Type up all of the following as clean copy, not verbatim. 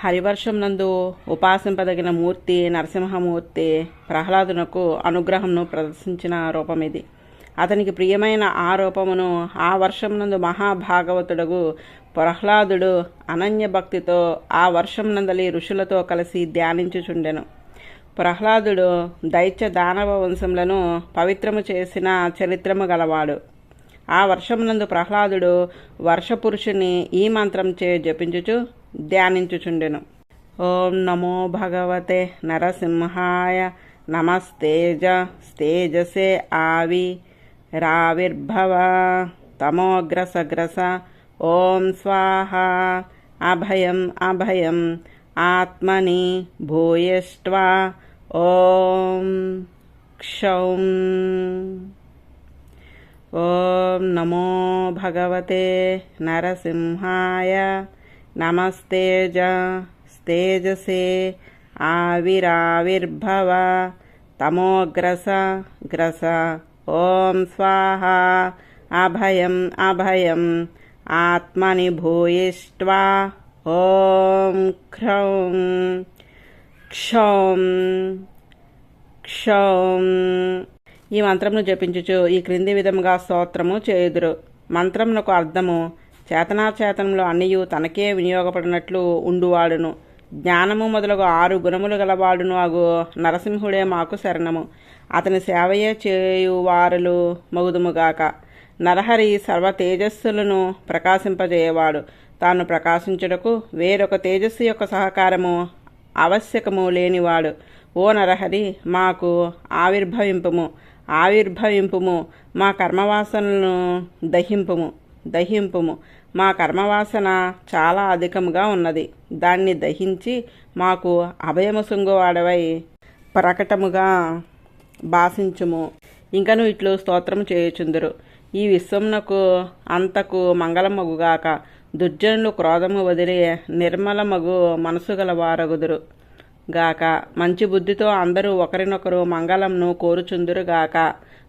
హరివర్షం నందు ఉపాసింపదగిన మూర్తి నరసింహమూర్తి ప్రహ్లాదునకు అనుగ్రహంను ప్రదర్శించిన రూపమిది. అతనికి ప్రియమైన ఆ రూపమును ఆ వర్షం నందు మహాభాగవతుడగు ప్రహ్లాదుడు అనన్య భక్తితో ఆ వర్షం నందలి ఋషులతో కలిసి ధ్యానించుచుండెను. ప్రహ్లాదుడు దైత్య దానవ వంశములను పవిత్రము చేసిన చరిత్రము గలవాడు. ఆ వర్షమునందు ప్రహ్లాదుడు వర్షపురుషుని ఈ మంత్రంచే జపించుచు ధ్యానించుచుండెను. ఓం నమో భగవతే నరసింహాయ నమస్తేజసే ఆవి రావిర్భవ తమోగ్రసగ్రస ఓం స్వాహ అభయం అభయం ఆత్మని భూయిష్ట్వా ఓం క్షౌం. ఓం నమో భగవతే నరసింహాయ నమస్తేజసే ఆవిరావిర్భవ తమోగ్రసగ్రస ఓం స్వాహ అభయం అభయం ఆత్మని భూయిష్ట్వా ఓం క్షౌం క్షౌం క్షౌం. ఈ మంత్రమును జపించుచు ఈ క్రింది విధముగా స్తోత్రము చేయుదురు. మంత్రమునకు అర్థము: చేతనాచేతనంలో అన్నియు తనకే వినియోగపడినట్లు ఉండువాడును, జ్ఞానము మొదలగు 6 గుణములు గలవాడును అగు నరసింహుడే మాకు శరణము. అతని సేవయే చేయువారులు మగుదుముగాక. నరహరి సర్వ తేజస్సులను ప్రకాశింపజేయవాడు. తాను ప్రకాశించుటకు వేరొక తేజస్సు యొక్క సహకారము ఆవశ్యకము లేనివాడు. ఓ నరహరి, మాకు ఆవిర్భవింపుము, మా కర్మవాసనలను దహింపుము. మా కర్మవాసన చాలా అధికముగా ఉన్నది, దాన్ని దహించి మాకు అభయము సుంగువాడవై ప్రకటముగా భాషించుము. ఇంకను ఇట్లు స్తోత్రము చేయుచుందురు: ఈ విశ్వమునకు అంతకు మంగళమగుగాక. దుర్జనులు క్రోధము వదిలి నిర్మలమగు మనసు గలవారగుదురు గాక. మంచి బుద్ధితో అందరూ ఒకరినొకరు మంగళంను కోరుచుందురుగాక.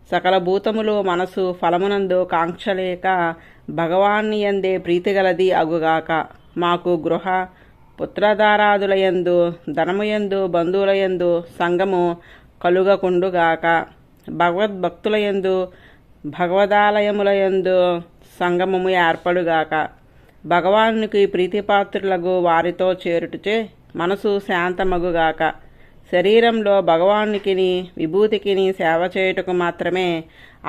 సకల భూతములు మనసు ఫలమునందు కాంక్షలేక భగవాన్నియందే ప్రీతిగలది అగుగాక. మాకు గృహ పుత్రధారాదులయందు ధనముయందు బంధువులయందు సంగము కలుగకుండుగాక. భగవద్భక్తులయందు భగవదాలయములయందు సంగమము ఏర్పడుగాక. భగవానునికి ప్రీతిపాత్రులగు వారితో చేరుటచే మనసు శాంతమగుగాక. శరీరంలో భగవానుకిని విభూతికిని సేవ చేయుటకు మాత్రమే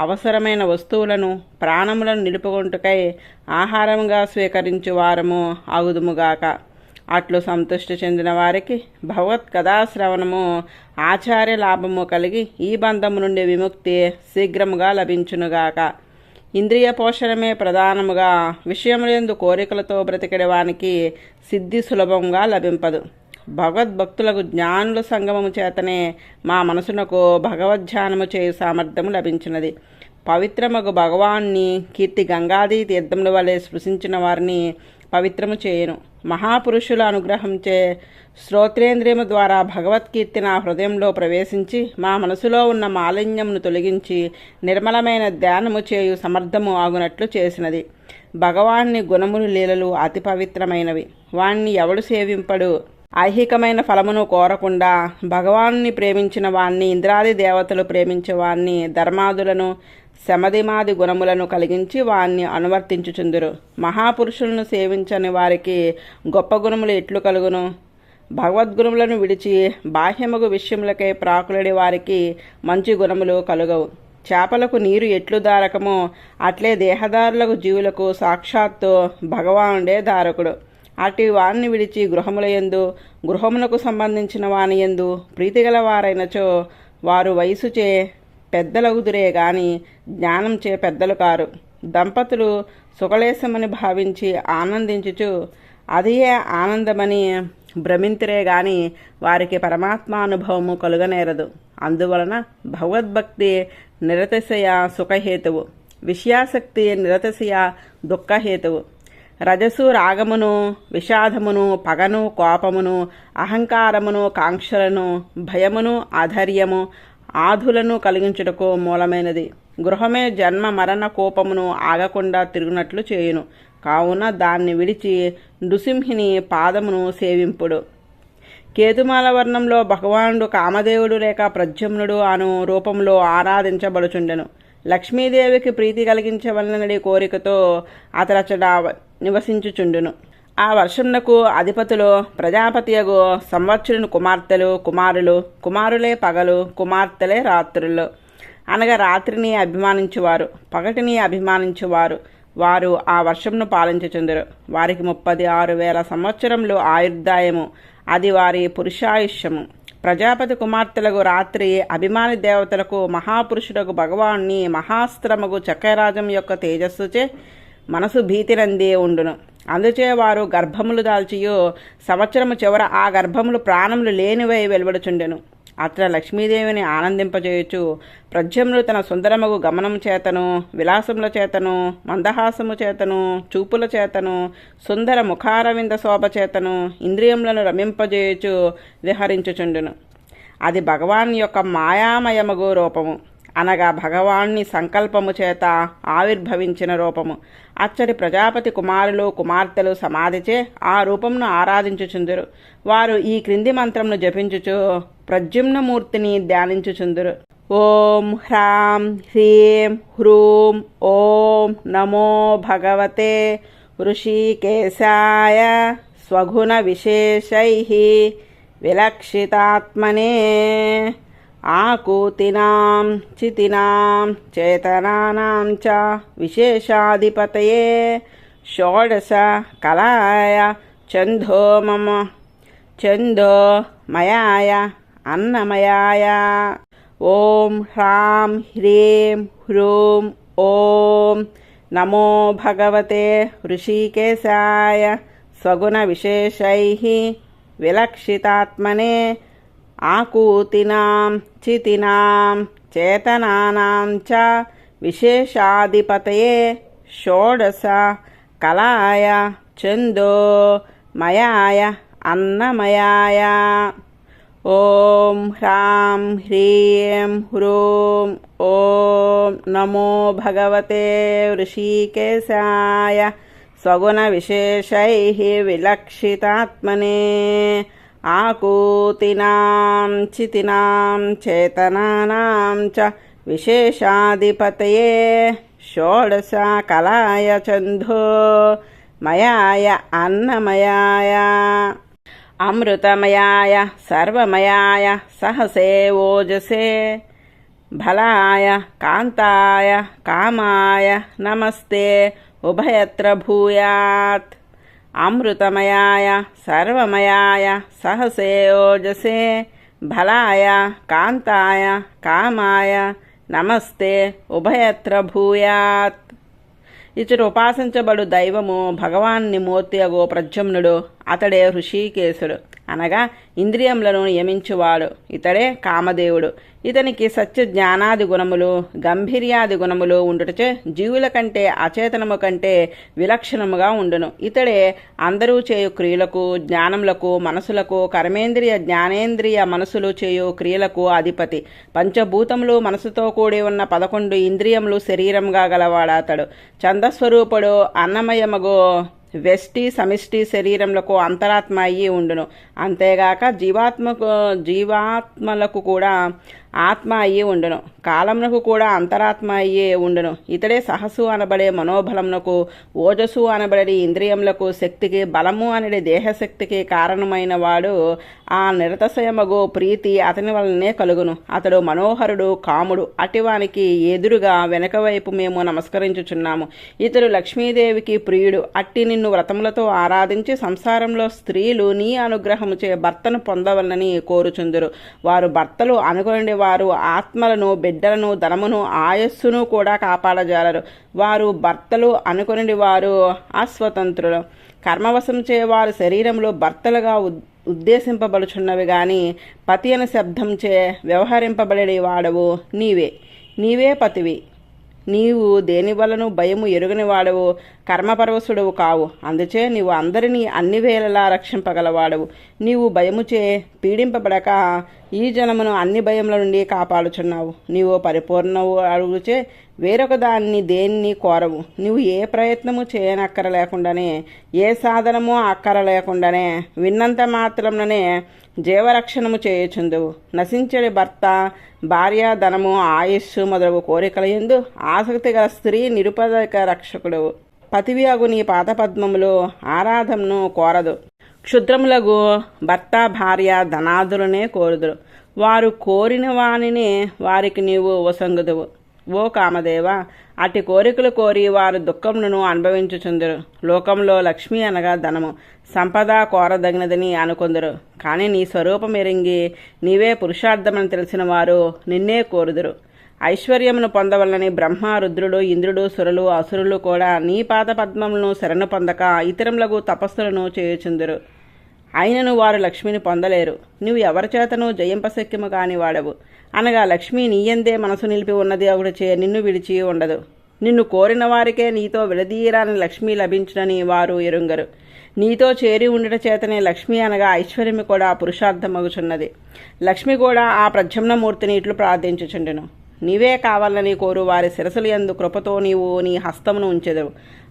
అవసరమైన వస్తువులను ప్రాణములను నిలుపుకొంటుకై ఆహారముగా స్వీకరించు వారము అగుదుముగాక. అట్లు సంతుష్టి చెందిన వారికి భగవత్ కథాశ్రవణము ఆచార్య లాభము కలిగి ఈ బంధము నుండి విముక్తి శీఘ్రముగా లభించునుగాక. ఇంద్రియ పోషణమే ప్రధానముగా విషయములందు కోరికలతో బ్రతికెడవానికి సిద్ధి సులభంగా లభింపదు. భగవద్భక్తులకు జ్ఞానుల సంగమము చేతనే మా మనసునకు భగవద్ధ్యానము చేయు సామర్థ్యము లభించినది. పవిత్రమగు భగవాన్ని కీర్తి గంగాది తీర్థముల వలె స్పృశించిన వారిని పవిత్రము చేయును. మహాపురుషుల అనుగ్రహంచే శ్రోత్రేంద్రియము ద్వారా భగవద్కీర్తి నా హృదయంలో ప్రవేశించి మా మనసులో ఉన్న మాలిన్యమును తొలగించి నిర్మలమైన ధ్యానము చేయు సమర్థము ఆగునట్లు చేసినది. భగవాన్ని గుణములు లీలలు అతి పవిత్రమైనవి. వాణ్ణి ఎవడు సేవింపడు? ఐహికమైన ఫలమును కోరకుండా భగవాన్ని ప్రేమించిన వాణ్ణి ఇంద్రాది దేవతలు ప్రేమించే వాణ్ణి ధర్మాదులను శమధిమాది గుణములను కలిగించి వాణ్ణి అనువర్తించుచుందురు. మహాపురుషులను సేవించని వారికి గొప్ప గుణములు ఎట్లు కలుగును? భగవద్గుణములను విడిచి బాహ్యముగు విషయములకై ప్రాకులడి వారికి మంచి గుణములు కలుగవు. చేపలకు నీరు ఎట్లు దారకమో అట్లే దేహదారులకు జీవులకు సాక్షాత్తు భగవానుడే దారకుడు. అటు వారిని విడిచి గృహమునకు సంబంధించిన వాని యందు ప్రీతిగల వారైనచో వారు వయసుచే పెద్దలగుదురే గాని జ్ఞానంచే పెద్దలు కారు. దంపతులు సుఖలేశమని భావించి ఆనందించుచు అదియే ఆనందమని భ్రమింతురే గాని వారికి పరమాత్మానుభవము కలుగనేరదు. అందువలన భగవద్భక్తి నిరతిశయ సుఖహేతువు, విషయాసక్తి నిరతిశయ దుఃఖహేతువు. రజసు రాగమును విషాదమును పగను కోపమును అహంకారమును కాంక్షలను భయమును ఆధైర్యము ఆధులను కలిగించుటకు మూలమైనది. గృహమే జన్మ మరణ కోపమును ఆగకుండా తిరుగునట్లు చేయును. కావున దాన్ని విడిచి నృసింహిని పాదమును సేవింపుడు. కేతుమాల వర్ణంలో భగవానుడు కామదేవుడు లేక ప్రద్యుమ్నుడు అను రూపంలో ఆరాధించబడుచుండెను. లక్ష్మీదేవికి ప్రీతి కలిగించవలనడి కోరికతో అతడచట నివసించుచుండును. ఆ వర్షమునకు అధిపతులు ప్రజాపతియగు సంవత్సరుని కుమార్తెలు కుమారులు, కుమారులే పగలు, కుమార్తెలే రాత్రులు. అనగా రాత్రిని అభిమానించువారు, పగటిని అభిమానించువారు వారు ఆ వర్షమును పాలించుచుందరు. వారికి 36,000 సంవత్సరములు ఆయుర్దాయము, అది వారి పురుషాయుష్యము. ప్రజాపతి కుమార్తెలకు రాత్రి అభిమాని దేవతలకు మహాపురుషుడకు భగవాన్ని మహాస్త్రమగు చక్రరాజం యొక్క తేజస్సుచే మనసు భీతినందే ఉండును. అందుచే వారు గర్భములు దాల్చియో సంవత్సరము చివర ఆ గర్భములు ప్రాణములు లేనివై వెలువడుచుండెను. అట్లా లక్ష్మీదేవిని ఆనందింపచేయచ్చు ప్రద్యుమ్నుడు తన సుందరమగు గమనము చేతను, విలాసముల చేతను, మందహాసము చేతను, చూపుల చేతను, సుందర ముఖారవింద శోభ చేతను ఇంద్రియములను రమింపజేయచ్చు విహరించుచుండును. అది భగవాన్ యొక్క మాయామయమగు రూపము, అనగా భగవాన్ని సంకల్పము చేత ఆవిర్భవించిన రూపము. అచ్చటి ప్రజాపతి కుమారులు కుమార్తెలు సమాధిచే ఆ రూపమును ఆరాధించుచుందురు. వారు ఈ క్రింది మంత్రమును జపించుచు ప్రద్యుమ్నమూర్తిని ధ్యానించుచుందురు. ఓం హ్రాం హ్రీం హ్రూం ఓం నమో భగవతే ఋషికేశాయ స్వగుణ విశేషైః విలక్షితాత్మనే ఆకూతినాం చితినాం చేతనానాం చ విశేషాధిపతయే షోడశ కళాయ ఛందోమయాయ అన్నమయాయ. ఓం హ్రాం హ్రీం హ్రూం ఓం నమో భగవతే ఋషికేశాయ స్వగుణ విశేషైః విలక్షితాత్మనే ఆకూతినాం చితినాం చేతనానాం చ విశేషాధిపతయే షోడశ కళాయ ఛందోమయాయ అన్నమయాయ. ఓం హ్రాం హ్రీం హ్రూం ఓం నమో భగవతే ఋషికేశాయ స్వగుణ విశేషైః విలక్షితాత్మనే ఆకూతినాం చితినాం చేతనానాం చ విశేషాధిపతయే షోడశ కళాయ ఛందోమయాయ అన్నమయాయ. అమృతమయాయ సర్వమయాయ సహసే ఓజసే బలాయ కాంతాయ కామాయ నమస్తే ఉభయత్ర భూయాత్. అమృతమయాయ సర్వమయాయ సహసే ఓజసే బలాయ కాంతాయ కామాయ నమస్తే ఉభయత్ర భూయాత్. ఇతడు ఉపాసించబడు దైవము భగవాన్ని మూర్తి అగో ప్రద్యుమ్నుడు, అతడే హృషికేశుడు, అనగా ఇంద్రియములను నియమించువాడు. ఇతడే కామదేవుడు. ఇతనికి సత్య జ్ఞానాది గుణములు గంభీర్యాది గుణములు ఉండుటచే జీవుల కంటే అచేతనము కంటే విలక్షణముగా ఉండును. ఇతడే అందరూ చేయు క్రియలకు జ్ఞానములకు మనసులకు కర్మేంద్రియ జ్ఞానేంద్రియ మనసులు చేయు క్రియలకు అధిపతి. పంచభూతములు మనసుతో కూడి ఉన్న 11 ఇంద్రియములు శరీరంగా గలవాడాతడు. చందస్వరూపుడు అన్నమయమగో వెష్టి సమిష్టి శరీరములకు అంతరాత్మ అయ్యి ఉండును. అంతేగాక జీవాత్మలకు కూడా ఆత్మ అయ్యి ఉండును. కాలమునకు కూడా అంతరాత్మ అయ్యే ఉండును. ఇతడే సహసు అనబడే మనోబలమునకు, ఓజస్సు అనబడే ఇంద్రియములకు, శక్తికి, బలము అనేది దేహశక్తికి కారణమైన వాడు. ఆ నిరతశయమగు ప్రీతి అతని వలనే కలుగును. అతడు మనోహరుడు, కాముడు. అటివానికి ఎదురుగా వెనక వైపు మేము నమస్కరించుచున్నాము. ఇతడు లక్ష్మీదేవికి ప్రియుడు. అట్టి నిన్ను వ్రతములతో ఆరాధించి సంసారంలో స్త్రీలు నీ అనుగ్రహముచే భర్తను పొందవలనని కోరుచుందురు. వారు భర్తలు అనుకునే వారు ఆత్మలను, బిడ్డలను, ధనమును, ఆయస్సును కూడా కాపాడజాలరు. వారు భర్తలు అనుకుని వారు అస్వతంత్రులు. కర్మవశం చే వారు శరీరంలో భర్తలుగా ఉద్దేశింపబడుచున్నవి గాని పతి అనే శబ్దంచే వ్యవహరింపబడే వాడవు నీవే పతివి. నీవు దేని వలన భయము ఎరుగని వాడవు, కర్మపరవశుడవు కావు. అందుచే నీవు అందరినీ అన్ని వేళలా రక్షింపగలవాడవు. నీవు భయముచే పీడింపబడక ఈ జనమును అన్ని భయముల నుండి కాపాడుచున్నావు. నీవు పరిపూర్ణవు అడుగుచే వేరొక దాన్ని దేన్ని కోరవు. నువ్వు ఏ ప్రయత్నము చేయనక్కర లేకుండానే, ఏ సాధనము అక్కర లేకుండానే విన్నంత మాత్రంలోనే జీవరక్షణము చేయుచుందువు. నశించడి భర్త, భార్య, ధనము, ఆయుస్సు మొదలగు కోరికల యందు ఆసక్తి గల స్త్రీ నిరుపదక రక్షకుడు. పతివి అగు నీ పాదపద్మములు ఆరాధనను కోరదు. క్షుద్రములగు భర్త, భార్య, ధనాదులనే కోరుదురు. వారు కోరిన వానిని వారికి నీవు వసంగుదువు. ఓ కామదేవ, అట్టి కోరికలు కోరి వారు దుఃఖములను అనుభవించుచుందరు. లోకంలో లక్ష్మి అనగా ధనము, సంపద కోరదగినదని అనుకొందరు. కానీ నీ స్వరూపం ఎరింగి నీవే పురుషార్థమని తెలిసిన వారు నిన్నే కోరుదురు. ఐశ్వర్యమును పొందవలని బ్రహ్మ, రుద్రుడు, ఇంద్రుడు, సురులు, అసురులు కూడా నీ పాద పద్మములను శరణు పొందక ఇతరములకు తపస్సులను చేయుచుందరు. అయినను వారు లక్ష్మిని పొందలేరు. నువ్వు ఎవరి చేతను జయింపశక్యము కాని వాడవు. అనగా లక్ష్మి నీయందే మనసు నిలిపి ఉన్నది ఒకటిచే నిన్ను విడిచి ఉండదు. నిన్ను కోరిన వారికే నీతో విడదీయరాని లక్ష్మి లభించునని వారు ఎరుంగరు. నీతో చేరి ఉండుట చేతనే లక్ష్మి అనగా ఐశ్వర్యము కూడా పురుషార్థమగుచున్నది. లక్ష్మి కూడా ఆ ప్రద్యుమ్నమూర్తిని ఇట్లు ప్రార్థించుచుండెను. నీవే కావాలని కోరు వారి శిరసులు యందు కృపతో నీవు నీ హస్తమును ఉంచెదవు.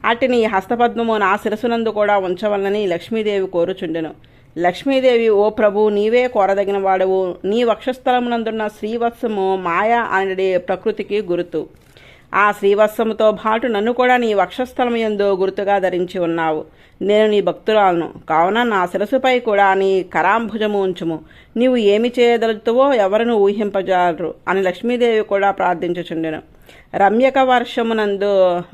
అట్టి నీ హస్తపద్మము నా శిరసునందు కూడా ఉంచవలనని లక్ష్మీదేవి కోరుచుండెను. లక్ష్మీదేవి, ఓ ప్రభు, నీవే కోరదగిన వాడవు. నీ వక్షస్థలమునందున్న శ్రీవత్సము మాయ అనేది ప్రకృతికి గుర్తు. ఆ శ్రీవత్సముతో పాటు నన్ను కూడా నీ వక్షస్థలము యందు గుర్తుగా ధరించి ఉన్నావు. నేను నీ భక్తురాలను కావున నా శిరసుపై కూడా నీ కరాంభుజము ఉంచుము. నీవు ఏమి చేయదలుచుతావో ఎవరును ఊహింపజాలరు అని లక్ష్మీదేవి కూడా ప్రార్థించుచుండెను. రమ్యక వర్షమునందు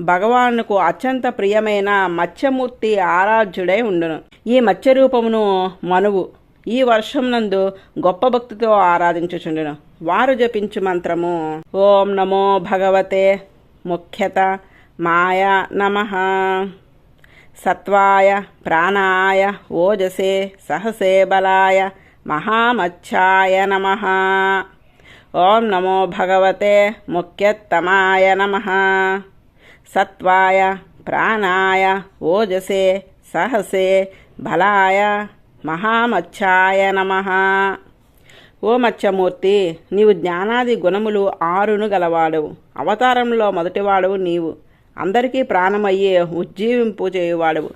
భగవానుకు అత్యంత ప్రియమైన మత్స్యమూర్తి ఆరాధ్యుడై ఉండును. ఈ మత్స్యరూపమును మనువు ఈ వర్షమునందు గొప్ప భక్తితో ఆరాధించుచుండెను. వారు జపించు మంత్రము ఓం నమో భగవతే ముఖ్యత మాయా నమః, సత్వాయ ప్రాణాయ ఓజసే సహసే బలాయ మహామచ్ఛాయ నమః. ఓం నమో భగవతే ముఖ్యత్తమాయ నమః, సత్వాయ ప్రాణాయ ఓజసే సహసే బలాయ మహామచ్ఛాయ నమః. ఓ మత్స్యమూర్తి, నీవు జ్ఞానాది గుణములు 6 గలవాడవు. అవతారంలో మొదటివాడవు నీవు. అందరికీ ప్రాణమయ్యే ఉజ్జీవింపు చేయువాడవు.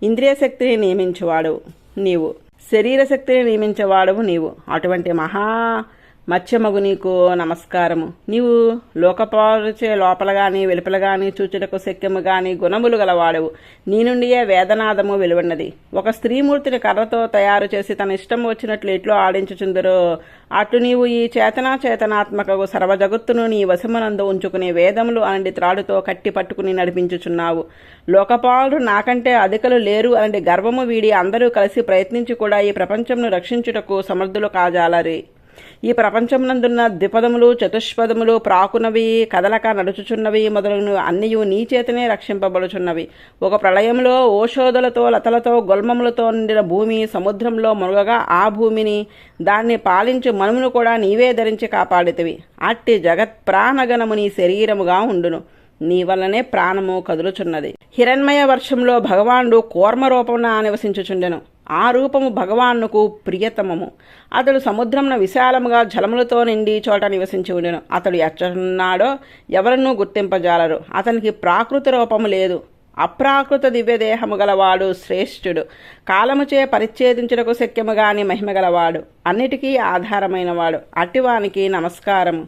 ఇంద్రియ శక్తిని నియమించేవాడవు నీవు. శరీర శక్తిని నియమించేవాడవు నీవు. అటువంటి మహా మత్స్యమగు నీకు నమస్కారము. నీవు లోకపాలుచే లోపల గాని వెలుపల గాని చూచుటకు శక్యము గాని గుణములు గలవాడవు. నీ నుండియే వేదనాదము వెలువన్నది. ఒక స్త్రీమూర్తిని కర్రతో తయారు చేసి తన ఇష్టం వచ్చినట్లు ఎట్లు ఆడించుచుందరో అట్లు నీవు ఈ చేతనాత్మకకు సర్వజగత్తును నీ వశమునందు ఉంచుకునే వేదములు అనండి త్రాడుతో కట్టి పట్టుకుని నడిపించుచున్నావు. లోకపాలు నాకంటే అధికలు లేరు అనండి గర్వము వీడి అందరూ కలిసి ప్రయత్నించి కూడా ఈ ప్రపంచమును రక్షించుటకు సమర్థులు కాజాలరి. ఈ ప్రపంచమునందున్న ద్విపదములు, చతుష్పదములు, ప్రాకునవి, కదలక నడుచుచున్నవి మొదలగు అన్నియు నీ చేతనే రక్షింపబడుచున్నవి. ఒక ప్రళయంలో ఓషోధలతో లతలతో గొల్మములతో నిండిన భూమి సముద్రంలో మునగగా ఆ భూమిని దాన్ని పాలించు మనుమును కూడా నీవే ధరించి కాపాడితివి. అట్టి జగత్ ప్రాణగణము నీ శరీరముగా ఉండును. నీ వల్లనే ప్రాణము కదులుచున్నది. హిరణ్మయ వర్షంలో భగవానుడు కూర్మ రూపమున నివసించుచుండెను. ఆ రూపము భగవానుకు ప్రియతమము. అతడు సముద్రమున విశాలముగా జలములతో నిండి చోట నివసించి ఉండెను. అతడు ఎచ్చన్నాడో ఎవరన్నూ గుర్తింపజాలరు. అతనికి ప్రాకృత రూపము లేదు. అప్రాకృత దివ్యదేహము గలవాడు శ్రేష్ఠుడు. కాలముచే పరిచ్ఛేదించుటకు శక్యము గాని మహిమ గలవాడు. అన్నిటికీ ఆధారమైనవాడు. అట్టివానికి నమస్కారము.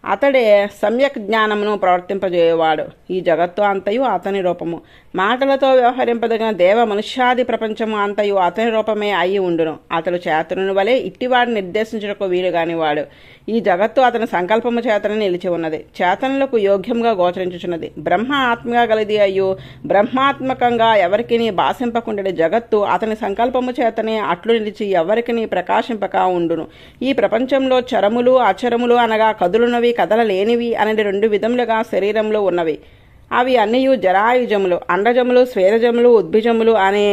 అతడే సమ్యక్ జ్ఞానమును ప్రవర్తింపజేయవాడు. ఈ జగత్తు అంతయు అతని రూపము. మాటలతో వ్యవహరింపదగిన దేవ మనుష్యాది ప్రపంచము అంతయు అతని రూపమే అయి ఉండును. అతడు చేతనుని వలె ఇట్టివాడిని నిర్దేశించుటకు వీలుగానివాడు. ఈ జగత్తు అతని సంకల్పము చేతనే నిలిచి ఉన్నది. చేతనులకు యోగ్యంగా గోచరించుచున్నది. బ్రహ్మ ఆత్మగా గలది అయ్యు బ్రహ్మాత్మకంగా ఎవరికి భాషింపకుండె జగత్తు అతని సంకల్పము చేతనే అట్లు నిలిచి ఎవరికి ప్రకాశింపక ఉండును. ఈ ప్రపంచంలో చరములు అచరములు అనగా కదులునవి కదలలేనివి అనేది 2 విధములుగా శరీరంలో ఉన్నవి. అవి అన్నియు జరాయుజములు, అండజములు, స్వేదజములు, ఉద్భిజములు అనే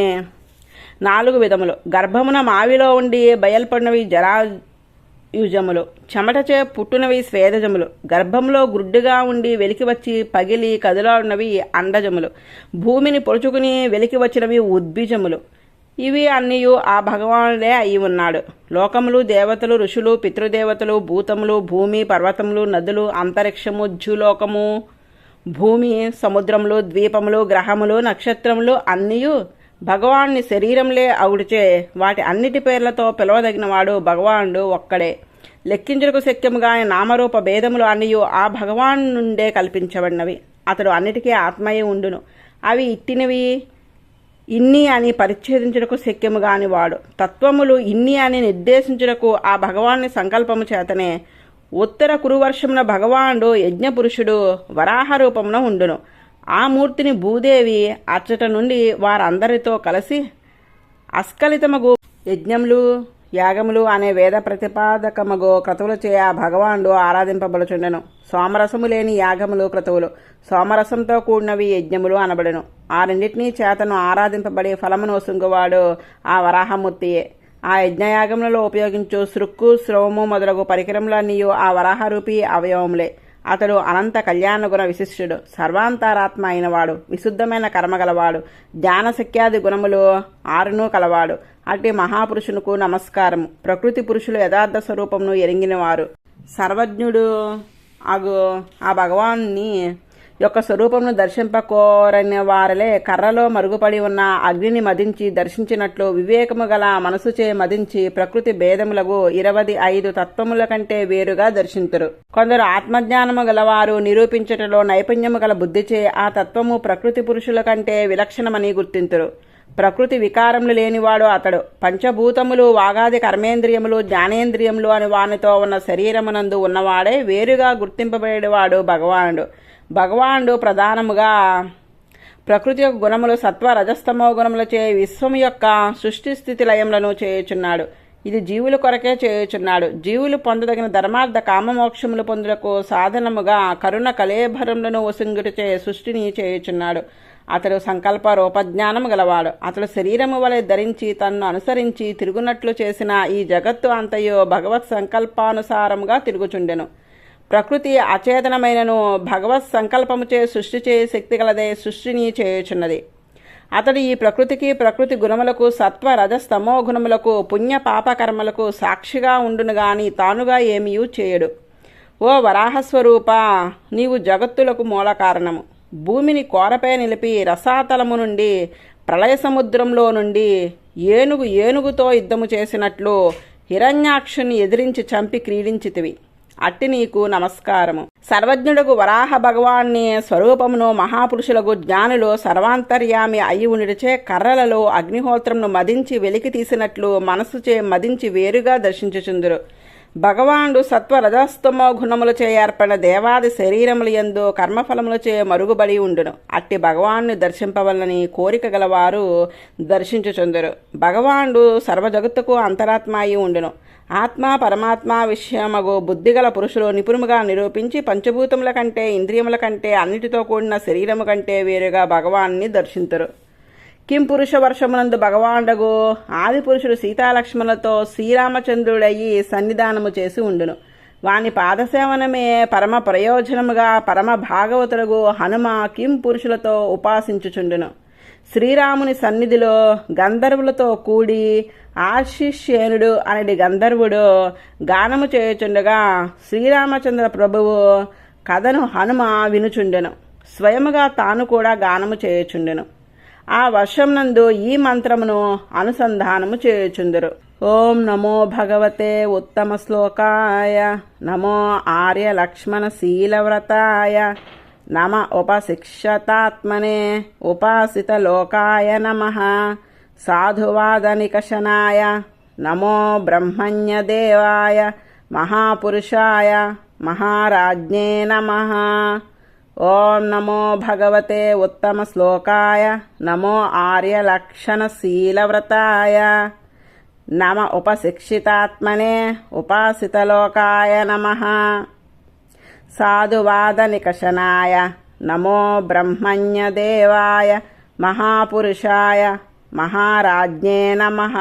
4 విధములు. గర్భమున మావిలో ఉండి బయల్పడినవి జరాయుజములు. చెమటచే పుట్టునవి స్వేదజములు. గర్భంలో గుడ్డుగా ఉండి వెలికి వచ్చి పగిలి కదులాడినవి అండజములు. భూమిని పొడుచుకుని వెలికి వచ్చినవి ఉద్భిజములు. ఇవి అన్నీయు ఆ భగవానుడే అయి ఉన్నాడు. లోకములు, దేవతలు, ఋషులు, పితృదేవతలు, భూతములు, భూమి, పర్వతములు, నదులు, అంతరిక్షము, జ్యులోకము భూమి, సముద్రములు, ద్వీపములు, గ్రహములు, నక్షత్రములు అన్నీయు భగవాన్ని శరీరంలే అవుడిచే వాటి అన్నిటి పేర్లతో పిలవదగినవాడు భగవానుడు ఒక్కడే. లెక్కించుటకు శక్యముగా నామరూప భేదములు అన్నయు ఆ భగవాన్ నుండే కల్పించబడినవి. అతడు అన్నిటికీ ఆత్మయే ఉండును. అవి ఇట్టినవి ఇన్ని అని పరిచ్ఛేదించుటకు శక్యముగాని వాడు. తత్వములు ఇన్ని అని నిర్దేశించుటకు ఆ భగవాన్ని సంకల్పము చేతనే. ఉత్తర కురువర్షమున భగవానుడు యజ్ఞపురుషుడు వరాహ రూపమున ఉండును. ఆ మూర్తిని భూదేవి అచ్చట నుండి వారందరితో కలిసి అస్కలితమగు యజ్ఞములు, యాగములు అనే వేద ప్రతిపాదకమగు క్రతువులచే ఆ భగవానుడు ఆరాధింపబడుచుండెను. సోమరసము లేని యాగములు, క్రతువులు సోమరసంతో కూడినవి యజ్ఞములు అనబడెను. ఆ రెండింటినీ చేతను ఆరాధింపబడి ఫలమును వసుంగువాడు ఆ వరాహమూర్తియే. ఆ యజ్ఞయాగములలో ఉపయోగించు సృక్కు, స్రవము మొదలగు పరికరములన్నీయు ఆ వరాహరూపీ అవయవములే. అతడు అనంత కళ్యాణగుణ విశిష్టుడు, సర్వాంతరాత్మ అయినవాడు, విశుద్ధమైన కర్మగలవాడు, జ్ఞానశక్యాది గుణములు 6 కలవాడు. అట్టి మహాపురుషునకు నమస్కారము. ప్రకృతి పురుషులు యథార్థ స్వరూపమును ఎరింగినవారు. సర్వజ్ఞుడు అగు ఆ భగవాన్ని యొక్క స్వరూపమును దర్శింపకోరని వారలే కర్రలో మరుగుపడి ఉన్న అగ్నిని మదించి దర్శించినట్లు వివేకము గల మనసుచే మదించి ప్రకృతి భేదములకు 25 తత్వముల కంటే వేరుగా దర్శింతురు. కొందరు ఆత్మజ్ఞానము గలవారు నిరూపించటలో నైపుణ్యము గల బుద్ధిచే ఆ తత్వము ప్రకృతి పురుషుల కంటే విలక్షణమని గుర్తింతురు. ప్రకృతి వికారములు లేనివాడు అతడు. పంచభూతములు, వాగాది కర్మేంద్రియములు, జ్ఞానేంద్రియములు అని వానితో ఉన్న శరీరమునందు ఉన్నవాడే వేరుగా గుర్తింపబడేవాడు భగవానుడు. భగవానుడు ప్రధానముగా ప్రకృతి యొక్క గుణములు సత్వ రజస్తమో గుణములచే విశ్వము యొక్క సృష్టి స్థితి లయములను చేయుచున్నాడు. ఇది జీవుల కొరకే చేయుచున్నాడు. జీవులు పొందదగిన ధర్మార్థ కామమోక్షములు పొందుటకు సాధనముగా కరుణ కలేభరములను వసుంగుటచే సృష్టిని చేయుచున్నాడు. అతడు సంకల్ప రూపజ్ఞానము గలవాడు. అతడు శరీరము వలె ధరించి తన్ను అనుసరించి తిరుగునట్లు చేసిన ఈ జగత్తు అంతయు భగవత్ సంకల్పానుసారముగా తిరుగుచుండెను. ప్రకృతి అచేతనమైనను భగవత్ సంకల్పముచే సృష్టి చే శక్తి గలదే సృష్టిని చేయుచున్నది. అతడు ఈ ప్రకృతికి, ప్రకృతి గుణములకు, సత్వ రజస్తమో గుణములకు, పుణ్య పాపకర్మలకు సాక్షిగా ఉండును గాని తానుగా ఏమీయూ చేయడు. ఓ వరాహస్వరూప, నీవు జగత్తులకు మూల కారణము. భూమిని కోరపై నిలిపి రసాతలము నుండి ప్రళయ సముద్రంలో నుండి ఏనుగుతో యుద్ధము చేసినట్లు హిరణ్యాక్షుని ఎదిరించి చంపి క్రీడించితివి. అట్టి నీకు నమస్కారము. సర్వజ్ఞుడకు వరాహ భగవాన్ని స్వరూపమును మహాపురుషులకు జ్ఞానులు సర్వాంతర్యామి అయి ఉండిచే కర్రలలో అగ్నిహోత్రమును మదించి వెలికి తీసినట్లు మనసుచే మదించి వేరుగా దర్శించుచుందురు. భగవానుడు సత్వ రజస్తమో గుణములచే ఏర్పడిన దేవాది శరీరముల యందు కర్మఫలములచే మరుగుబడి ఉండును. అట్టి భగవాన్ని దర్శింపవలనని కోరిక గలవారు దర్శించుచుందురు. భగవానుడు సర్వజగత్తుకు అంతరాత్మ అయి ఉండును. ఆత్మ పరమాత్మ విషయమగు బుద్ధిగల పురుషులు నిపుణముగా నిరూపించి పంచభూతముల కంటే, ఇంద్రియముల కంటే, అన్నిటితో కూడిన శరీరము కంటే వేరుగా భగవాన్ని దర్శింతురు. కిం పురుష వర్షమునందు భగవానుడగు ఆది పురుషుడు సీతాలక్ష్మణులతో శ్రీరామచంద్రుడయ్యి సన్నిధానము చేసి ఉండును. వాని పాదసేవనమే పరమ ప్రయోజనముగా పరమ భాగవతుడగు హనుమ కిం పురుషులతో ఉపాసించుచుండును. శ్రీరాముని సన్నిధిలో గంధర్వులతో కూడి ఆశిష్యేనుడు అనడి గంధర్వుడు గానము చేయుచుండగా శ్రీరామచంద్ర ప్రభువు కథను హనుమ వినుచుండెను. స్వయముగా తాను కూడా గానము చేయుచుండెను. ఆ వర్షంనందు ఈ మంత్రమును అనుసంధానము చేయుచుందురు. ఓం నమో భగవతే ఉత్తమ శ్లోకాయ, నమో ఆర్య లక్ష్మణ శీలవ్రతాయ, నమ ఉపశిక్షతాత్మనే ఉపాసిత లోకాయ నమః, సాధువాద నికషనాయ, నమో బ్రహ్మణ్య దేవాయ, మహాపురుషాయ మహారాజ్ఞే నమః. ఓం నమో భగవతే ఉత్తమ శ్లోకాయ, నమో ఆర్య లక్షణ శీలవ్రతాయ, నమ ఉపశిక్షితాత్మనే ఉపాసితలోకాయ నమః, సాధువాద నికషనాయ, నమో బ్రహ్మణ్య దేవాయ, మహాపురుషాయ మహారాజ్ఞే నమః.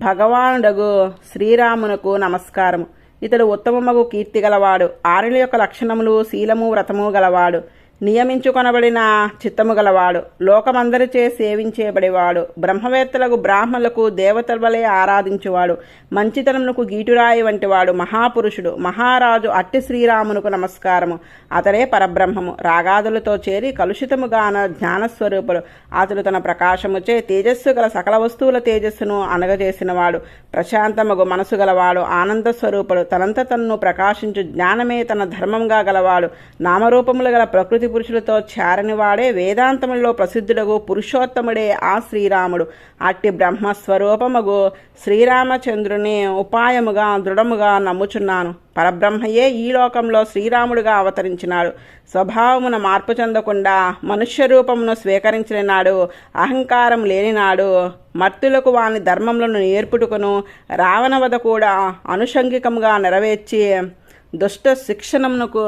భగవానుడగు శ్రీరామునకు నమస్కారము. ఇతడు ఉత్తమమగు కీర్తి గలవాడు. ఆరుల యొక్క లక్షణములు శీలము వ్రతము గలవాడు. నియమించుకొనబడిన చిత్తము గలవాడు, లోకమందరిచే సేవించేబడేవాడు, బ్రహ్మవేత్తలకు బ్రాహ్మణులకు దేవతల వలె ఆరాధించువాడు, మంచితనమునకు గీటురాయి వంటివాడు, మహాపురుషుడు, మహారాజు అట్టి శ్రీరామునకు నమస్కారము. అతడే పరబ్రహ్మము. రాగాదులతో చేరి కలుషితముగాన జ్ఞానస్వరూపుడు. అతడు తన ప్రకాశముచే తేజస్సు గల సకల వస్తువుల తేజస్సును అనగజేసినవాడు. ప్రశాంతముగు మనసు గలవాడు, ఆనంద స్వరూపుడు, తనంత తన్ను ప్రకాశించు జ్ఞానమే తన ధర్మంగా గలవాడు. నామరూపములు గల ప్రకృతి పురుషులతో చారనివాడే వేదాంతములలో ప్రసిద్ధుడగు పురుషోత్తముడే ఆ శ్రీరాముడు. అట్టి బ్రహ్మస్వరూపముగు శ్రీరామచంద్రుని ఉపాయముగా దృఢముగా నమ్ముచున్నాను. పరబ్రహ్మయే ఈ లోకంలో శ్రీరాముడుగా అవతరించినాడు. స్వభావమున మార్పు చెందకుండా మనుష్య రూపమును స్వీకరించిన నాడు, అహంకారం లేనినాడు, మర్తులకు వాని ధర్మములను నేర్పుటకును రావణ వధ కూడా అనుషంగికముగా నెరవేర్చి దుష్ట శిక్షణమునకు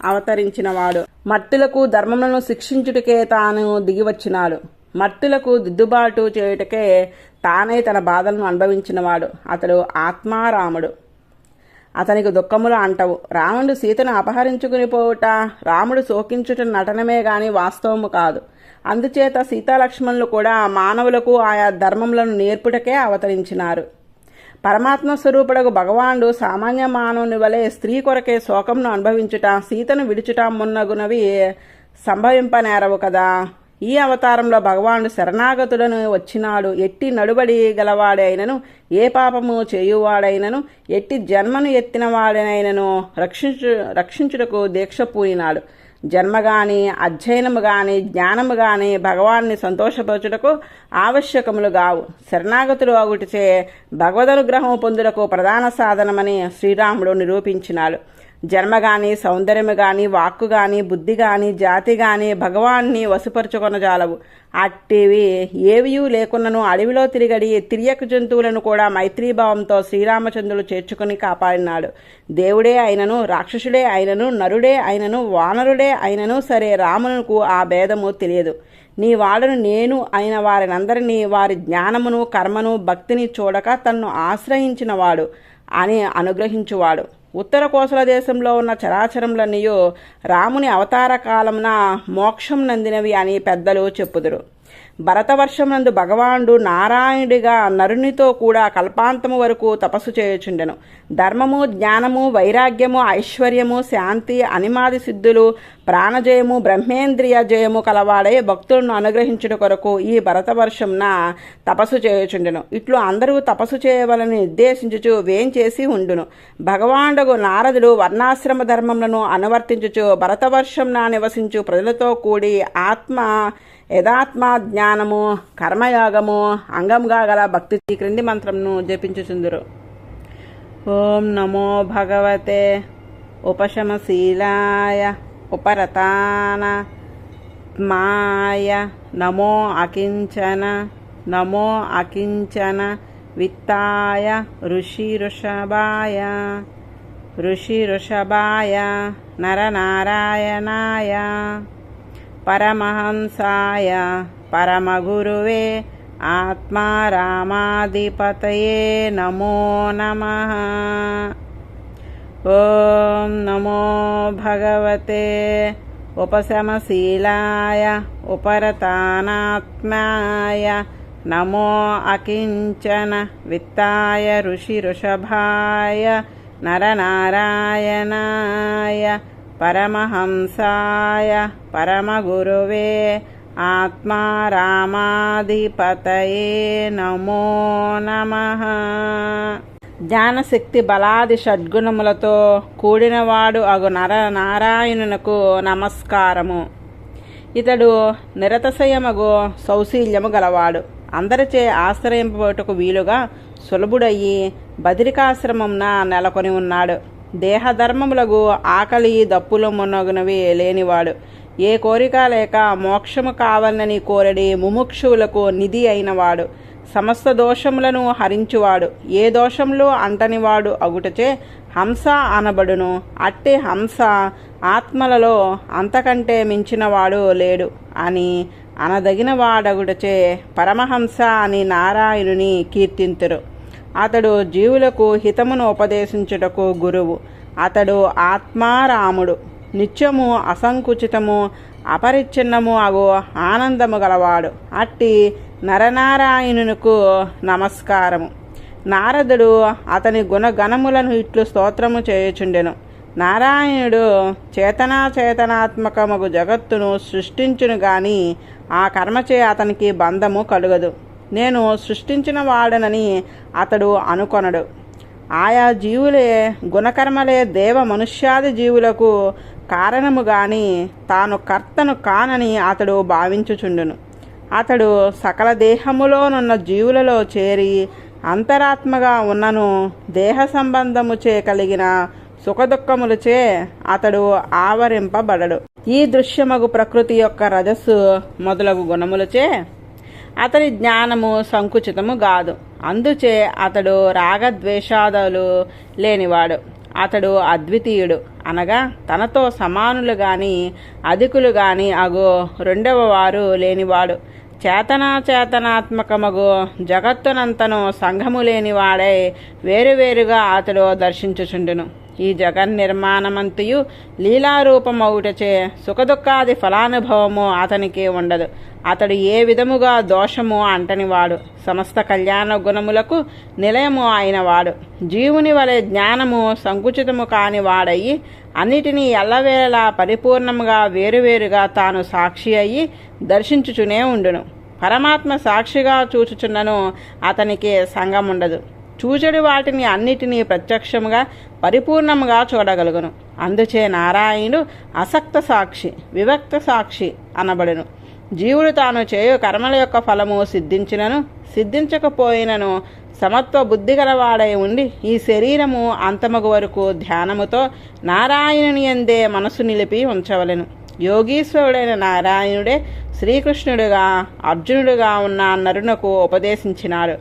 అవతరించినవాడు. మర్తులకు ధర్మములను శిక్షించుటకే తాను దిగివచ్చినాడు. మర్తులకు దిద్దుబాటు చేయుటకే తానే తన బాధలను అనుభవించినవాడు. అతడు ఆత్మారాముడు. అతనికి దుఃఖములు అంటవు. రాముడు సీతను అపహరించుకుని పోవుట, రాముడు శోకించుట నటనమే గాని వాస్తవము కాదు. అందుచేత సీతాలక్ష్మణులు కూడా మానవులకు ఆయా ధర్మములను నేర్పుటకే అవతరించినారు. పరమాత్మ స్వరూపుడకు భగవానుడు సామాన్య మానవుని వలె స్త్రీ కొరకే శోకంను అనుభవించుట, సీతను విడుచుట మున్నగునవి సంభవింపనేరవు కదా. ఈ అవతారంలో భగవానుడు శరణాగతులను వచ్చినాడు. ఎట్టి నడుబడి గలవాడైనను, ఏ పాపము చేయువాడైనను, ఎట్టి జన్మను ఎత్తినవాడైనను రక్షించుటకు దీక్ష పూయినాడు. జన్మ గాని, అధ్యయనము గాని, జ్ఞానము గాని భగవాన్ని సంతోషపరచుటకు ఆవశ్యకములు గావు. శరణాగతులు అగుటిచే భగవదనుగ్రహము పొందుటకు ప్రధాన సాధనమని శ్రీరాముడు నిరూపించినాడు. జన్మ గాని, సౌందర్యము గాని, వాక్కు గాని, బుద్ధి గాని, జాతి గాని భగవాన్ని వశపరుచుకొనజాలవు. అట్టివి ఏవియూ లేకున్నను అడవిలో తిరియక జంతువులను కూడా మైత్రీభావంతో శ్రీరామచంద్రుడు చేర్చుకుని కాపాడినాడు. దేవుడే అయినను, రాక్షసుడే అయినను, నరుడే అయినను, వానరుడే అయినను సరే రామునకు ఆ భేదము తెలియదు. నీ వాడను నేను అయిన వారినందరినీ వారి జ్ఞానమును, కర్మను, భక్తిని చూడక తన్ను ఆశ్రయించినవాడు అని అనుగ్రహించువాడు. ఉత్తర కోసల దేశంలో ఉన్న చరాచరములన్నయూ రాముని అవతార కాలమున మోక్షం నందినవి అని పెద్దలు చెప్పుదురు. భరతవర్షమునందు భగవానుడు నారాయణుడిగా నరునితో కూడా కల్పాంతము వరకు తపస్సు చేయుచుండెను. ధర్మము, జ్ఞానము, వైరాగ్యము, ఐశ్వర్యము, శాంతి, అనిమాది సిద్ధులు, ప్రాణజయము, బ్రహ్మేంద్రియ జయము కలవాడే భక్తులను అనుగ్రహించుట కొరకు ఈ భరతవర్షమున తపస్సు చేయుచుండెను. ఇట్లు అందరూ తపస్సు చేయవలని నిర్దేశించుచు వేంచేసి ఉండును. భగవానుడు నారదుడు వర్ణాశ్రమ ధర్మములను అనువర్తించుచు భరతవర్షంన నివసించు ప్రజలతో కూడి యథాత్మ జ్ఞానము, కర్మయోగము అంగంగా గల భక్తి క్రింది మంత్రమును జపించుచుందురు. ఓం నమో భగవతే ఉపశమశీలాయ ఉపరతానాత్మాయ నమో అకించన విత్తాయ ఋషిఋషభాయ నరనారాయణాయ పరమహంసాయ పరమగురువే ఆత్మారామాధిపతయే నమో నమః. ఓం నమో భగవతే ఉపశమశీలాయ ఉపరతానాత్మాయ నమో అకించన విత్తాయ ఋషిఋషభాయ నరనారాయణాయ పరమహంసాయ పరమగురువే ఆత్మారామాధిపతయే నమో నమః. జ్ఞానశక్తి బలాది షడ్గుణములతో కూడినవాడు అగు నరనారాయణునకు నమస్కారము. ఇతడు నిరతశయమగు సౌశీల్యము గలవాడు. అందరిచే ఆశ్రయింపబోటకు వీలుగా సులభుడయ్యి బదరికాశ్రమంన నెలకొని ఉన్నాడు. దేహధర్మములకు ఆకలి, దప్పులు మున్నగునవి లేనివాడు. ఏ కోరిక లేక మోక్షము కావాలని కోరడి ముముక్షువులకు నిధి అయినవాడు. సమస్త దోషములను హరించువాడు. ఏ దోషములు అంటనివాడు అగుటచే హంస అనబడును. అట్టి హంస ఆత్మలలో అంతకంటే మించినవాడు లేడు అని అనదగిన వాడగుటచే పరమహంస అని నారాయణుని కీర్తింతురు. అతడు జీవులకు హితమును ఉపదేశించుటకు గురువు. అతడు ఆత్మారాముడు. నిత్యము అసంకుచితము అపరిచ్ఛిన్నము అగు ఆనందము గలవాడు. అట్టి నరనారాయణునకు నమస్కారము. నారదుడు అతని గుణగణములను ఇట్లు స్తోత్రము చేయుచుండెను. నారాయణుడు చేతనాత్మకమగు జగత్తును సృష్టించును గాని ఆ కర్మచే అతనికి బంధము కలుగదు. నేను సృష్టించిన వాడనని అతడు అనుకొనడు. ఆయా జీవులే గుణకర్మలే దేవ మనుష్యాది జీవులకు కారణము గాని తాను కర్తను కానని అతడు భావించుచుండును. అతడు సకల దేహములోనున్న జీవులలో చేరి అంతరాత్మగా ఉన్నను దేహ సంబంధముచే కలిగిన సుఖదుఖములచే అతడు ఆవరింపబడడు. ఈ దృశ్యమగు ప్రకృతి యొక్క రజస్సు మొదలగు గుణములచే అతని జ్ఞానము సంకుచితము కాదు. అందుచే అతడు రాగద్వేషాదులు లేనివాడు. అతడు అద్వితీయుడు, అనగా తనతో సమానులు గాని అధికులు గాని అగు రెండవ వారు లేనివాడు. చేతనాత్మకమగు జగత్తునంతను సంఘము లేనివాడై వేరువేరుగా అతడు దర్శించుచుండును. ఈ జగన్నిర్మాణమంతయు లీలారూపమౌటచే సుఖదుఖాది ఫలానుభవము అతనికి ఉండదు. అతడు ఏ విధముగా దోషము అంటనివాడు. సమస్త కళ్యాణ గుణములకు నిలయము అయినవాడు. జీవుని వలె జ్ఞానము సంకుచితము కాని వాడయి అన్నిటినీ ఎల్లవేళలా పరిపూర్ణముగా వేరువేరుగా తాను సాక్షి అయ్యి దర్శించుచునే ఉండును. పరమాత్మ సాక్షిగా చూచుచున్నను అతనికి సంగముండదు. చూచెడు వాటిని అన్నిటినీ ప్రత్యక్షముగా పరిపూర్ణముగా చూడగలుగును. అందుచే నారాయణుడు అసక్త సాక్షి, వివక్త సాక్షి అనబడును. జీవుడు తాను చేయు కర్మల యొక్క ఫలము సిద్ధించినను సిద్ధించకపోయినను సమత్వ బుద్ధి గలవాడై ఉండి ఈ శరీరము అంతమగు వరకు ధ్యానముతో నారాయణుని యందే మనసు నిలిపి ఉంచవలెను. యోగీశ్వరుడైన నారాయణుడే శ్రీకృష్ణుడుగా అర్జునుడుగా ఉన్న నరునకు ఉపదేశించినాడు.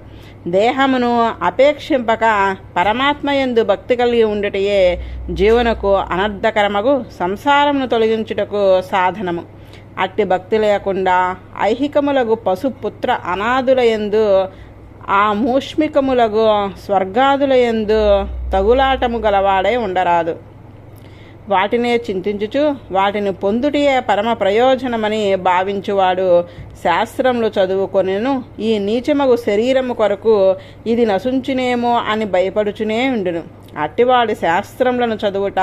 దేహమును అపేక్షింపక పరమాత్మయందు భక్తి కలిగి ఉండుటయే జీవనకు అనర్థకరమగు సంసారమును తొలగించుటకు సాధనము. అట్టి భక్తి లేకుండా ఐహికములగు పశుపుత్ర అనాథులయందు ఆ మూష్మికములగు స్వర్గాదులయందు తగులాటము గలవాడై ఉండరాదు. వాటినే చింతించుచు వాటిని పొందుటియే పరమ ప్రయోజనమని భావించువాడు శాస్త్రములు చదువుకొనెను ఈ నీచమగు శరీరము కొరకు ఇది నశుంచునేమో అని భయపడుచునే ఉండును. అట్టివాడి శాస్త్రములను చదువుట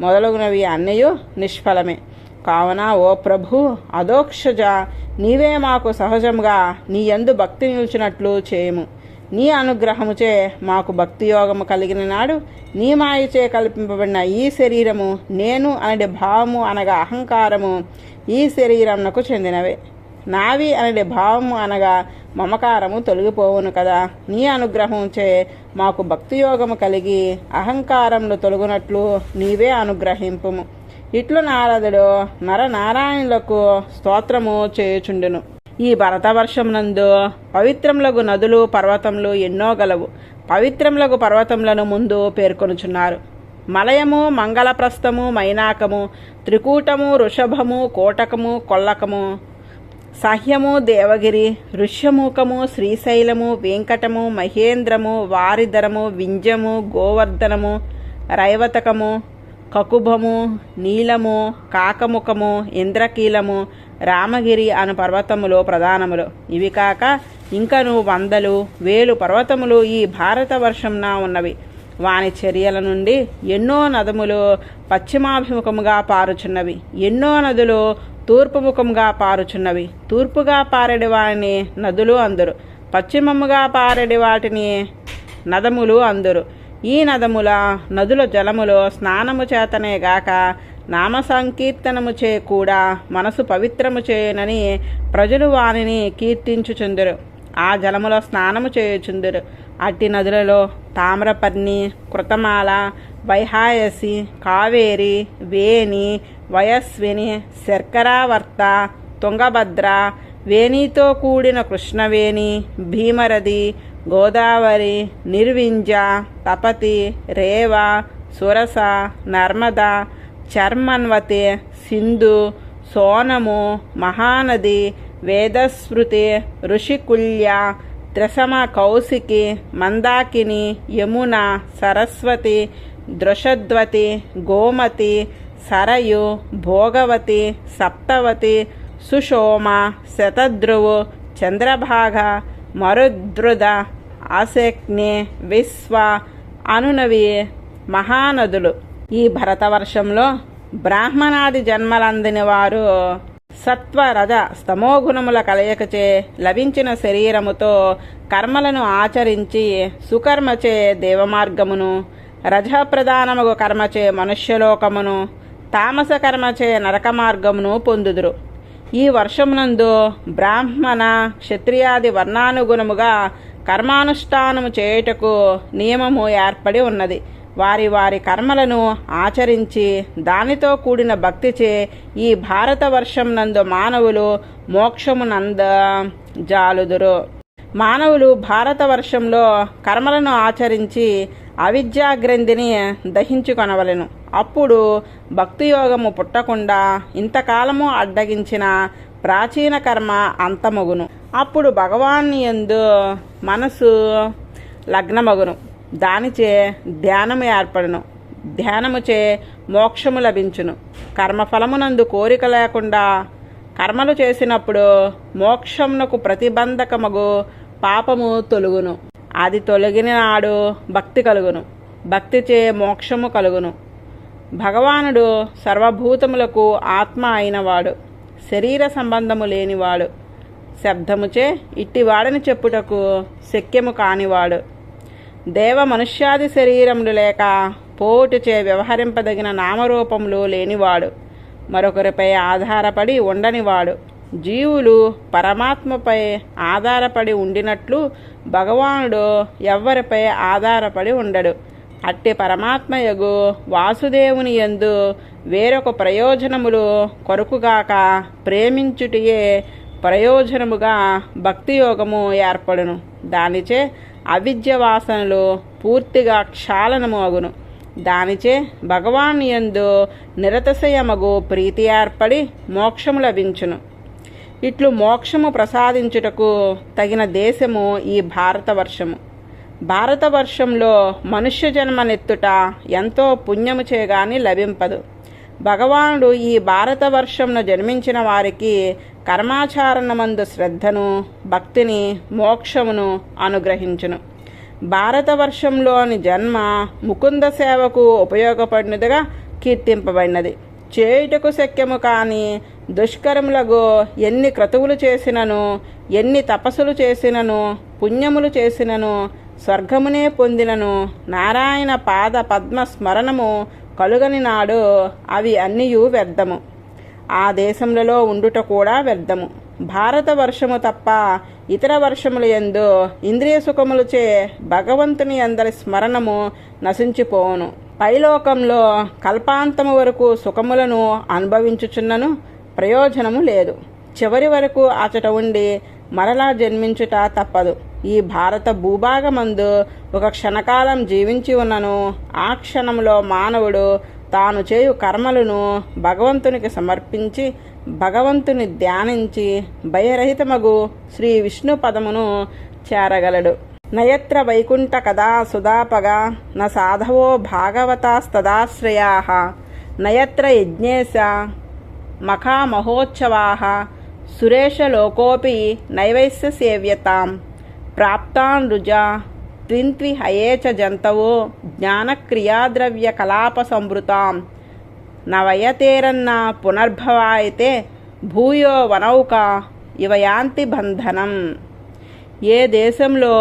మొదలగునవి అన్నయూ నిష్ఫలమే. కావున ఓ ప్రభు అదోక్షజ, నీవే మాకు సహజంగా నీ యందు భక్తి నిలిచినట్లు చేయము. నీ అనుగ్రహముచే మాకు భక్తి యోగము కలిగిన నాడు నీ మాయచే కల్పింపబడిన ఈ శరీరము నేను అనే భావము అనగా అహంకారము ఈ శరీరమునకు చెందినవే. నావి అనే భావము అనగా మమకారము తొలగిపోవును కదా. నీ అనుగ్రహంచే మాకు భక్తి యోగము కలిగి అహంకారములు తొలగునట్లు నీవే అనుగ్రహింపుము. ఇట్లు నారదుడు నరనారాయణులకు స్తోత్రము చేయుచుండును. ఈ భరతవర్షమునందు పవిత్రములగు నదులు పర్వతములు ఎన్నో గలవు. పవిత్రములగు పర్వతములను ముందు పేర్కొనుచున్నారు. మలయము, మంగళప్రస్థము, మైనాకము, త్రికూటము, వృషభము, కోటకము, కొల్లకము, సహ్యము, దేవగిరి, ఋష్యమూకము, శ్రీశైలము, వెంకటము, మహేంద్రము, వారిధరము, వింజము, గోవర్ధనము, రైవతకము, కకుభము, నీలము, కాకముఖము, ఇంద్రకీలము, రామగిరి అను పర్వతములు ప్రధానములు. ఇవి కాక ఇంకను వందలు వేలు పర్వతములు ఈ భారతవర్షంన ఉన్నవి. వాని చర్యల నుండి ఎన్నో నదములు పశ్చిమాభిముఖముగా పారుచున్నవి. ఎన్నో నదులు తూర్పుముఖముగా పారుచున్నవి. తూర్పుగా పారెడి వాటిని నదులు అందురు, పశ్చిమముగా పారెడి వాటిని నదములు అందురు. ఈ నదుల జలములో స్నానము చేతనే గాక నామ సంకీర్తనము చే కూడా మనసు పవిత్రము చేయనని ప్రజలు వానిని కీర్తించుచుందురు. ఆ జలములో స్నానము చేయుచుందురు. అట్టి నదులలో తామ్రపర్ణి, కృతమాల, వైహాయసి, కావేరి, వేణి, వయస్విని, శర్కరావర్త, తుంగభద్ర, వేణితో కూడిన కృష్ణవేణి, భీమరది, గోదావరి, నిర్వింజ, తపతి, రేవ, సురస, నర్మద, చర్మన్వతి, సింధు, సోనము, మహానది, వేదస్మృతి, ఋషికుల్య, త్రిసమ, కౌశికి, మందాకిని, యమున, సరస్వతి, దృషద్వతి, గోమతి, సరయు, భోగవతి, సప్తవతి, సుషోమ, శతధ్రువు, చంద్రభాగ, మరుద్రుద, ఆసక్ని, విశ్వ, అనునవి మహానదులు. ఈ భరతవర్షంలో బ్రాహ్మణాది జన్మలందిన వారు సత్వ, రజ, స్తమోగుణముల కలయికచే లభించిన శరీరముతో కర్మలను ఆచరించి సుకర్మచే దేవమార్గమును, రజప్రధానముగు కర్మచే మనుష్యలోకమును, తామస కర్మచే నరక మార్గమును పొందుదురు. ఈ వర్షమునందు బ్రాహ్మణ, క్షత్రియాది వర్ణానుగుణముగా కర్మానుష్ఠానము చేయుటకు నియమము ఏర్పడి ఉన్నది. వారి వారి కర్మలను ఆచరించి దానితో కూడిన భక్తిచే ఈ భారతవర్షం నందు మానవులు మోక్షమునంద జాలుదురు. మానవులు భారతవర్షంలో కర్మలను ఆచరించి అవిద్యాగ్రంథిని దహించుకొనవలెను. అప్పుడు భక్తియోగము పుట్టకుండా ఇంతకాలము అడ్డగించిన ప్రాచీన కర్మ అంతమగును. అప్పుడు భగవాన్ యందు మనసు లగ్నమగును. దానిచే ధ్యానము ఏర్పడును. ధ్యానముచే మోక్షము లభించును. కర్మఫలమునందు కోరిక లేకుండా కర్మలు చేసినప్పుడు మోక్షమునకు ప్రతిబంధకమగు పాపము తొలుగును. అది తొలగిన నాడు భక్తి కలుగును. భక్తిచే మోక్షము కలుగును. భగవానుడు సర్వభూతములకు ఆత్మ అయినవాడు, శరీర సంబంధము లేనివాడు, శబ్దముచే ఇట్టివాడని చెప్పుటకు శక్యము కానివాడు, దేవ మనుష్యాది శరీరములు లేక పోటుచే వ్యవహరింపదగిన నామరూపములు లేనివాడు, మరొకరిపై ఆధారపడి ఉండనివాడు. జీవులు పరమాత్మపై ఆధారపడి ఉండినట్లు భగవానుడు ఎవ్వరిపై ఆధారపడి ఉండడు. అట్టి పరమాత్మయగు వాసుదేవుని యందు వేరొక ప్రయోజనములు కొరకుగాక ప్రేమించుటియే ప్రయోజనముగా భక్తియోగము ఏర్పడును. దానిచే అవిద్య వాసనలు పూర్తిగా క్షాళనము అగును. దానిచే భగవాన్ యందు నిరతశయమగు ప్రీతి ఏర్పడి మోక్షము లభించును. ఇట్లు మోక్షము ప్రసాదించుటకు తగిన దేశము ఈ భారతవర్షము. భారతవర్షంలో మనుష్య జన్మనెత్తుట ఎంతో పుణ్యము చేగాని లభింపదు. భగవానుడు ఈ భారతవర్షంను జన్మించిన వారికి కర్మాచారణమందు శ్రద్ధను, భక్తిని, మోక్షమును అనుగ్రహించును. భారతవర్షంలోని జన్మ ముకుంద సేవకు ఉపయోగపడినదిగా కీర్తింపబడినది. చేయుటకు శక్యము కాని దుష్కరములకు ఎన్ని క్రతువులు చేసినను, ఎన్ని తపస్సులు చేసినను, పుణ్యములు చేసినను, స్వర్గమునే పొందినను నారాయణ పాద పద్మ స్మరణము కలుగని నాడు అవి అన్నియు వ్యర్థము. ఆ దేశములలో ఉండుట కూడా వ్యర్థము. భారతవర్షము తప్ప ఇతర వర్షముల యందు ఇంద్రియ సుఖములచే భగవంతుని అందరి స్మరణము నశించిపోవును. పైలోకంలో కల్పాంతము వరకు సుఖములను అనుభవించుచున్నను ప్రయోజనము లేదు. చివరి వరకు అచట ఉండి మరలా జన్మించుట తప్పదు. ఈ భారత భూభాగమందు ఒక క్షణకాలం జీవించి ఉన్నను ఆ క్షణంలో మానవుడు తాను చేయు కర్మలను భగవంతునికి సమర్పించి భగవంతుని ధ్యానించి భయరహితమగు శ్రీ విష్ణు పదమును చేరగలడు. నయత్ర వైకుంఠ కదా సుధాపగా న సాధవో భాగవతాస్తదాశ్రయా నయత్ర యజ్ఞేశ మఖామహోత్సవా సురేశలోకోపి నైవైస్య సేవ్యతాం ప్రాప్తాన్ రుజా త్విన్త్వి హయేచ జంతవో జ్ఞానక్రియాద్రవ్య కలాప సంవృతాం నవయతేరన్న పునర్భవాయితే భూయో వనౌక ఇవ యాంతి బంధనం. ఏ దేశంలో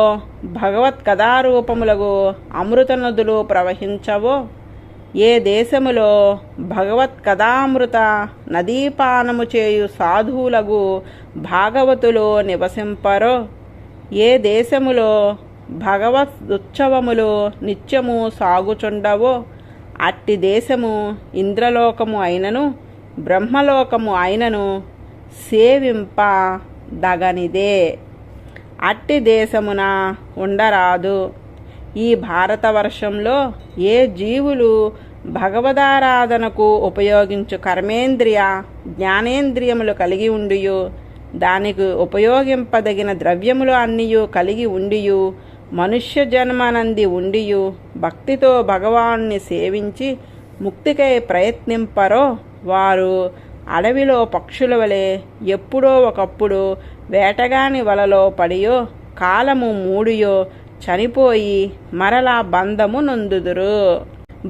భగవత్ కథారూపములకు అమృత నదులు ప్రవహించవో, ఏ దేశములో భగవత్ కథామృత నదీపానము చేయు సాధువులకు భాగవతులు నివసింపరో, ఏ దేశములో భగవత్ ఉత్సవములు నిత్యము సాగుచుండవో అట్టి దేశము ఇంద్రలోకము అయినను బ్రహ్మలోకము అయినను సేవింప దగనిదే. అట్టి దేశమున ఉండరాదు. ఈ భారతవర్షంలో ఏ జీవులు భగవదారాధనకు ఉపయోగించు కర్మేంద్రియ జ్ఞానేంద్రియములు కలిగి ఉండియు దానికి ఉపయోగింపదగిన ద్రవ్యములు అన్నియు కలిగి ఉండియు మనుష్య జన్మనంది ఉండియు భక్తితో భగవాన్ని సేవించి ముక్తికై ప్రయత్నింపరో వారు అడవిలో పక్షుల వలె ఎప్పుడో ఒకప్పుడు వేటగాని వలలో పడియో కాలము మూడియో చనిపోయి మరలా బంధము నొందుదురు.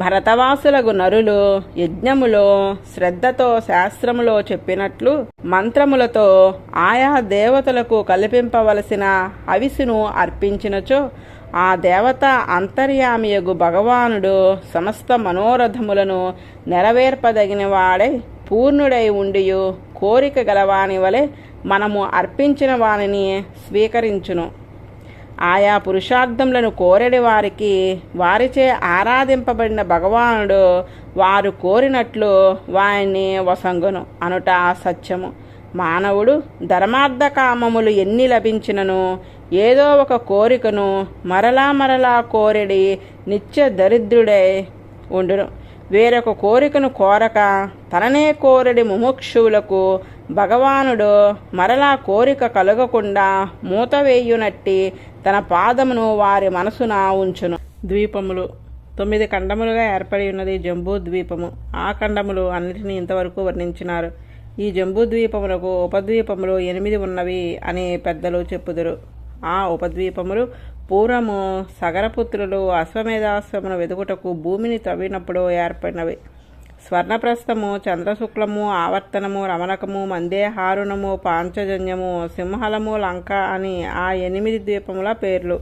భరతవాసులకు నరులు యజ్ఞములో శ్రద్ధతో శాస్త్రములో చెప్పినట్లు మంత్రములతో ఆయా దేవతలకు కల్పింపవలసిన హవిసును అర్పించినచో ఆ దేవత అంతర్యామియగు భగవానుడు సమస్త మనోరథములను నెరవేర్పదగిన వాడై పూర్ణుడై ఉండియు కోరిక గలవాని వలె మనము అర్పించిన వానిని స్వీకరించును. ఆయా పురుషార్థములను కోరెడి వారికి వారిచే ఆరాధింపబడిన భగవానుడు వారు కోరినట్లు వారిని వసంగును అనుట సత్యము. మానవుడు ధర్మార్థ కామములు ఎన్ని లభించినను ఏదో ఒక కోరికను మరలా మరలా కోరెడి నిత్య దరిద్రుడై ఉండును. వేరొక కోరికను కోరక తననే కోరెడి ముముక్షువులకు భగవానుడు మరలా కోరిక కలగకుండా మూతవేయునట్టి తన పాదమును వారి మనసున ఉంచును. ద్వీపములు 9 ఖండములుగా ఏర్పడి ఉన్నది జంబూ ద్వీపము. ఆ ఖండములు అన్నిటినీ ఇంతవరకు వర్ణించినారు. ఈ జంబూ ద్వీపములకు ఉపద్వీపములు 8 ఉన్నవి అని పెద్దలు చెప్పుదురు. ఆ ఉపద్వీపములు పూర్వము సగరపుత్రులు అశ్వమేధాశ్వమును వెదుకుటకు భూమిని తవ్వినప్పుడు ఏర్పడినవి. స్వర్ణప్రస్థము, చంద్రశుక్లము, ఆవర్తనము, రమణకము, మందేహారుణము, పాంచజన్యము, సింహలము, లంక అని ఆ 8 ద్వీపముల పేర్లు.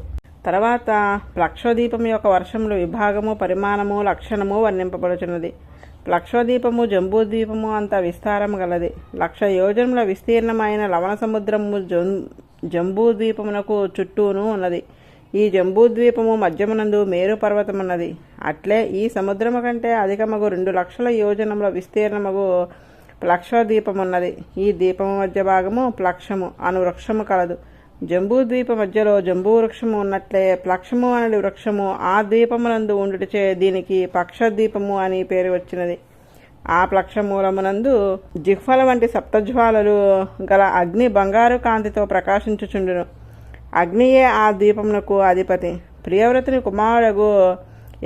తర్వాత ప్లక్షద్వీపం యొక్క వర్షములు విభాగము, పరిమాణము, లక్షణము వర్ణింపబడుచున్నది. ప్లక్షద్వీపము జంబూద్వీపము అంత విస్తారము గలది. 1,00,000 యోజనముల విస్తీర్ణమైన లవణ సముద్రము జంబూద్వీపమునకు చుట్టూను ఉన్నది. ఈ జంబూద్వీపము మధ్యమునందు మేరు పర్వతమున్నది. అట్లే ఈ సముద్రము కంటే అధికమగు 2,00,000 యోజనముల విస్తీర్ణమగు ప్లక్షద్వీపమున్నది. ఈ ద్వీపము మధ్య భాగము ప్లక్షము అను వృక్షము కలదు. జంబూద్వీప మధ్యలో జంబూ వృక్షము ఉన్నట్లే ప్లక్షము అనే వృక్షము ఆ ద్వీపమునందు ఉండుటచే దీనికి పక్షద్వీపము అని పేరు వచ్చినది. ఆ ప్లక్షమూలమునందు జిహ్వల వంటి సప్తజ్వాలలు గల అగ్ని బంగారు కాంతితో ప్రకాశించుచుండును. అగ్నియే ఆ ద్వీపమునకు అధిపతి. ప్రియవ్రతుని కుమారుడు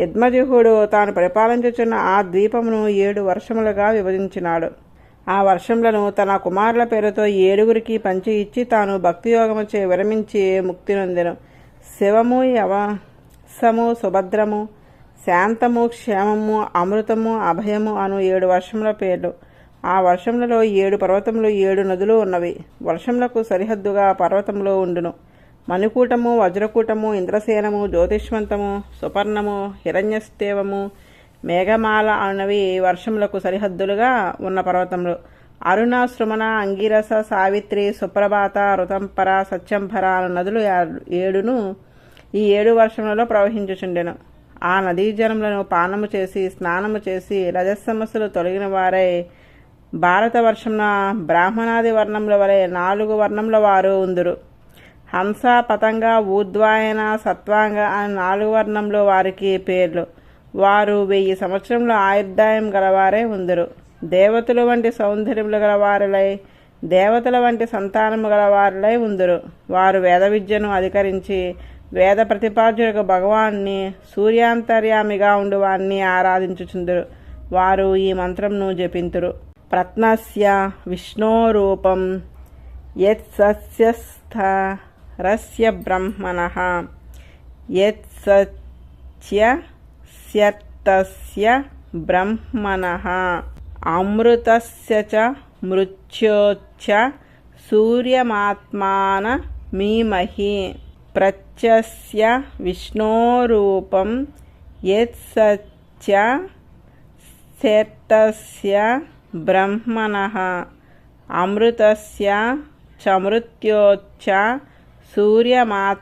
యద్మజిహుడు తాను పరిపాలించుచున్న ఆ ద్వీపమును 7 వర్షములుగా విభజించినాడు. ఆ వర్షములను తన కుమారుల పేరుతో 7 పంచి ఇచ్చి తాను భక్తియోగముచే విరమించి ముక్తి నొందెను. శివము, యవసము, సుభద్రము, శాంతము, క్షేమము, అమృతము, అభయము అను 7 వర్షముల పేర్లు. ఆ వర్షములలో 7 పర్వతములు 7 నదులు ఉన్నవి. వర్షములకు సరిహద్దుగా పర్వతములు ఉండును. మణికూటము, వజ్రకూటము, ఇంద్రసేనము, జ్యోతిష్మంతము, సుపర్ణము, హిరణ్యస్తేవము, మేఘమాల అన్నవి వర్షములకు సరిహద్దులుగా ఉన్న పర్వతములు. అరుణ, సృమణ, అంగిరస, సావిత్రి, సుప్రభాత, ఋతంపర, సత్యంభర అను నదులు 7ను ఈ 7 వర్షములలో ప్రవహించుచుండెను. ఆ నదీ జలములను పానము చేసి స్నానము చేసి రజస్సమస్సులు తొలగిన వారై భారత వర్షమున బ్రాహ్మణాది వర్ణముల వలె 4 వర్ణముల వారు ఉందురు. హంస, పతంగ, ఊర్ధ్వాయన, సత్వాంగ అని 4 వర్ణంలో వారికి పేర్లు. వారు 1000 సంవత్సరముల ఆయుర్దాయం గలవారే ఉందరు. దేవతలు వంటి సౌందర్యములు గలవారులై దేవతల వంటి సంతానము గలవారులై ఉందరు. వారు వేద విద్యను అధికరించి వేద ప్రతిపాద్యులకు భగవాన్ని సూర్యాంతర్యామిగా ఉండు వారిని ఆరాధించుచుందురు. వారు ఈ మంత్రంను జపింతురు. ప్రత్నస్య విష్ణోరూపం యత్సస్యస్థరస్య బ్రహ్మణః యత్సత్యస్య బ్రహ్మణః అమృతస్య చ మృత్యోచ్చ సూర్యమాత్మానమీమహి. ప్రత్యస్య విష్ణోరూపం యత్సత్యస్య బ్రహ్మణః అమృతస్య చ మృత్యోచ్చ సూర్యమాత్మానమీమహి.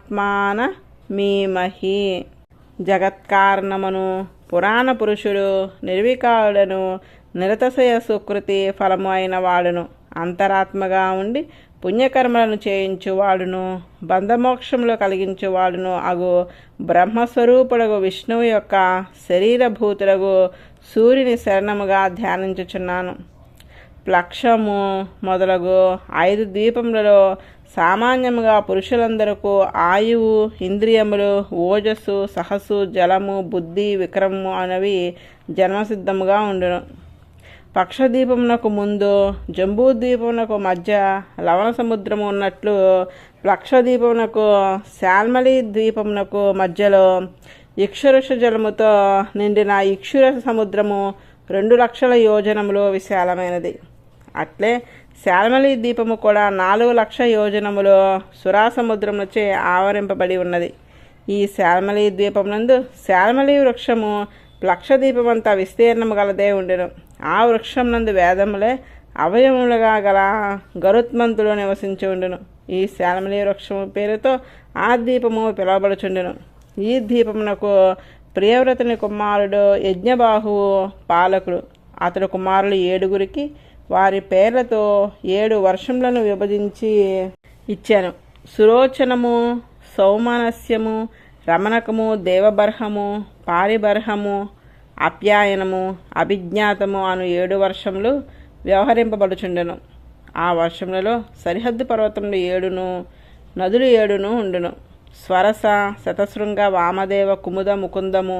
జగత్కారణమును పురాణ పురుషుడు నిర్వికారుడను నిరతశయ సుకృతి ఫలము అయిన వాడును అంతరాత్మగా ఉండి పుణ్యకర్మలను చేయించువాడును బంధమోక్షములు కలిగించువాడును అగు బ్రహ్మస్వరూపుడగు విష్ణువు యొక్క శరీరభూతుడగు సూర్యుని శరణముగా ధ్యానించుచున్నాను. ప్లక్షము మొదలగు 5 ద్వీపములలో సామాన్యముగా పురుషులందరకు ఆయువు, ఇంద్రియములు, ఓజస్సు, సహస్సు, జలము, బుద్ధి, విక్రమము అనేవి జన్మసిద్ధముగా ఉండును. పక్షదీపమునకు ముందు జంబూద్వీపమునకు మధ్య లవణ సముద్రము ఉన్నట్లు ప్లక్షద్వీపమునకు శాల్మలి ద్వీపమునకు మధ్యలో ఇక్షురస జలముతో నిండిన ఇక్షురస సముద్రము 2,00,000 యోజనములు విశాలమైనది. అట్లే శాల్మలి ద్వీపము కూడా 4,00,000 యోజనములు సురాసముద్రముచే ఆవరింపబడి ఉన్నది. ఈ శాల్మలి ద్వీపమునందు శాల్మలి వృక్షము లక్షద్వీపమంతా విస్తీర్ణము గలదే ఉండెను. ఆ వృక్షం నందు వేదములే అవయములుగా గల గరుత్మంతుడు నివసించి ఉండును. ఈ శాల్మలి వృక్షము పేరుతో ఆ ద్వీపము పిలువబడుచుండెను. ఈ ద్వీపమునకు ప్రియవ్రతుని కుమారుడు యజ్ఞబాహువు పాలకుడు. అతడు కుమారులు 7 వారి పేర్లతో 7 వర్షములను విభజించి ఇచ్చాను. సురోచనము, సౌమనస్యము, రమణకము, దేవబర్హము, పారిబర్హము, అప్యాయనము, అభిజ్ఞాతము అను 7 వర్షములు వ్యవహరింపబడుచుండెను. ఆ వర్షములలో సరిహద్దు పర్వతములు 7ను, నదులు 7ను ఉండును. స్వరస, శతశృంగ, వామదేవ, కుముద, ముకుందము,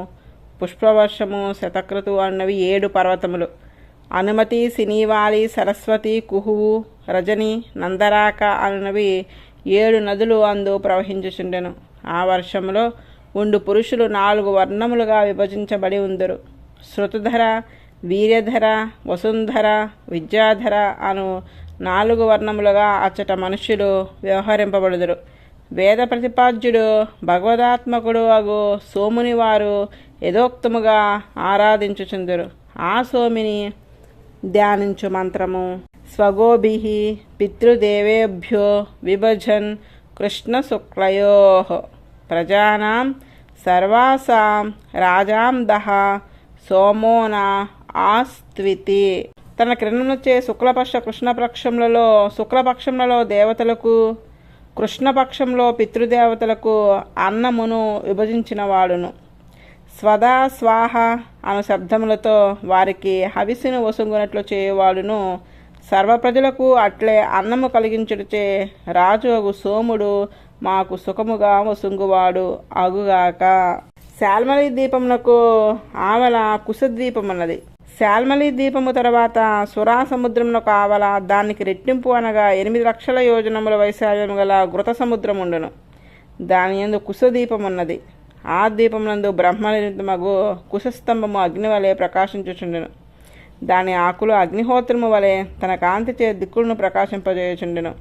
పుష్పవర్షము, శతక్రతు అన్నవి 7 పర్వతములు. అనుమతి, సినీవాలి, సరస్వతి, కుహువు, రజని, నందరాక అన్నవి 7 నదులు అందు ప్రవహించుచుండెను. ఆ వర్షములో ఉండు పురుషులు 4 వర్ణములుగా విభజించబడి ఉందరు. శృతుధర, వీర్యధర, వసుంధర, విద్యాధర అను 4 వర్ణములుగా అచ్చట మనుష్యులు వ్యవహరింపబడుదురు. వేద ప్రతిపాద్యుడు భగవదాత్మకుడు అగు సోముని వారు యథోక్తముగా ఆరాధించుచుందురు. ఆ సోమిని ధ్యానించు మంత్రము స్వగోభి పితృదేవేభ్యో విభజన్ కృష్ణ శుక్లయో ప్రజానాం సర్వాసాం రాజాం దహ సోమోన ఆస్త్వితి. తన క్రిందనొచ్చే శుక్లపక్షములలో దేవతలకు, కృష్ణపక్షంలో పితృదేవతలకు అన్నమును విభజించిన వాడును. స్వదా స్వాహ అను శబ్దములతో వారికి హవిస్సును వసుంగునట్లు చేయువాడును. సర్వప్రజలకు అట్లే అన్నము కలిగించుటచే రాజు అగు సోముడు మాకు సుఖముగా వసుంగువాడు అగుగాక. శాల్మలి ద్వీపమునకు ఆవల కుశద్వీపమున్నది. శాల్మలి ద్వీపము తర్వాత సురా సముద్రమునకు ఆవల దానికి రెట్టింపు అనగా 8,00,000 యోజనముల వైశాల్యము గల ఘృత సముద్రముండును. దాని యందు కుశద్వీపమున్నది. ఆ ద్వీపమునందు బ్రహ్మనిర్మగు కుశస్తంభము అగ్ని వలె ప్రకాశించుచుండెను. దాని ఆకులు అగ్నిహోత్రము వలె తన కాంతిచే దిక్కులను ప్రకాశింపజేయుచుండెను.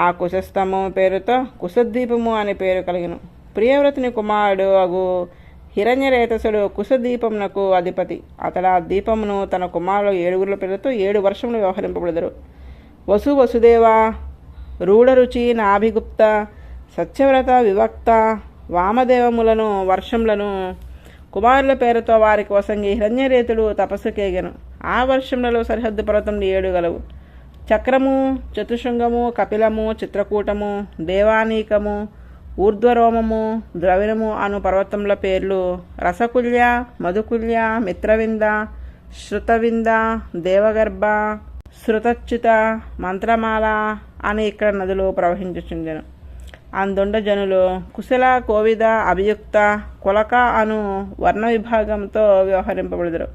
ఆ కుశస్తంభము పేరుతో కుశద్వీపము అని పేరు కలిగెను. ప్రియవ్రతుని కుమారుడు అగు హిరణ్యరేతసుడు కుశద్వీపమునకు అధిపతి. అతడు ఆ ద్వీపమును తన కుమారులు 7 పేరుతో 7 వర్షములు వ్యవహరింపబడదురు. వసుదేవ, రూఢరుచి, నాభిగుప్త, సత్యవ్రత, వివక్త, వామదేవములను వర్షములను కుమారుల పేరుతో వారికి వసంగి హిరణ్యరేతుడు తపస్సుకేగెను. ఆ వర్షములలో సరిహద్దు పర్వతములు 7 గలవు. చక్రము, చతుశృంగము, కపిలము, చిత్రకూటము, దేవానీకము, ఊర్ధ్వరోమము, ద్రవిణము అను పర్వతముల పేర్లు రసకుల్య, మధుకుల్య, మిత్రవింద, శృతవింద, దేవగర్భ, శృతచ్యుత, మంత్రమాల అని ఇక్కడ నదులు ప్రవహించుచుండెను. అందుండ జనులు కుశల, కోవిద, అభియుక్త, కులక అను వర్ణ విభాగంతో వ్యవహరింపబడుదురు.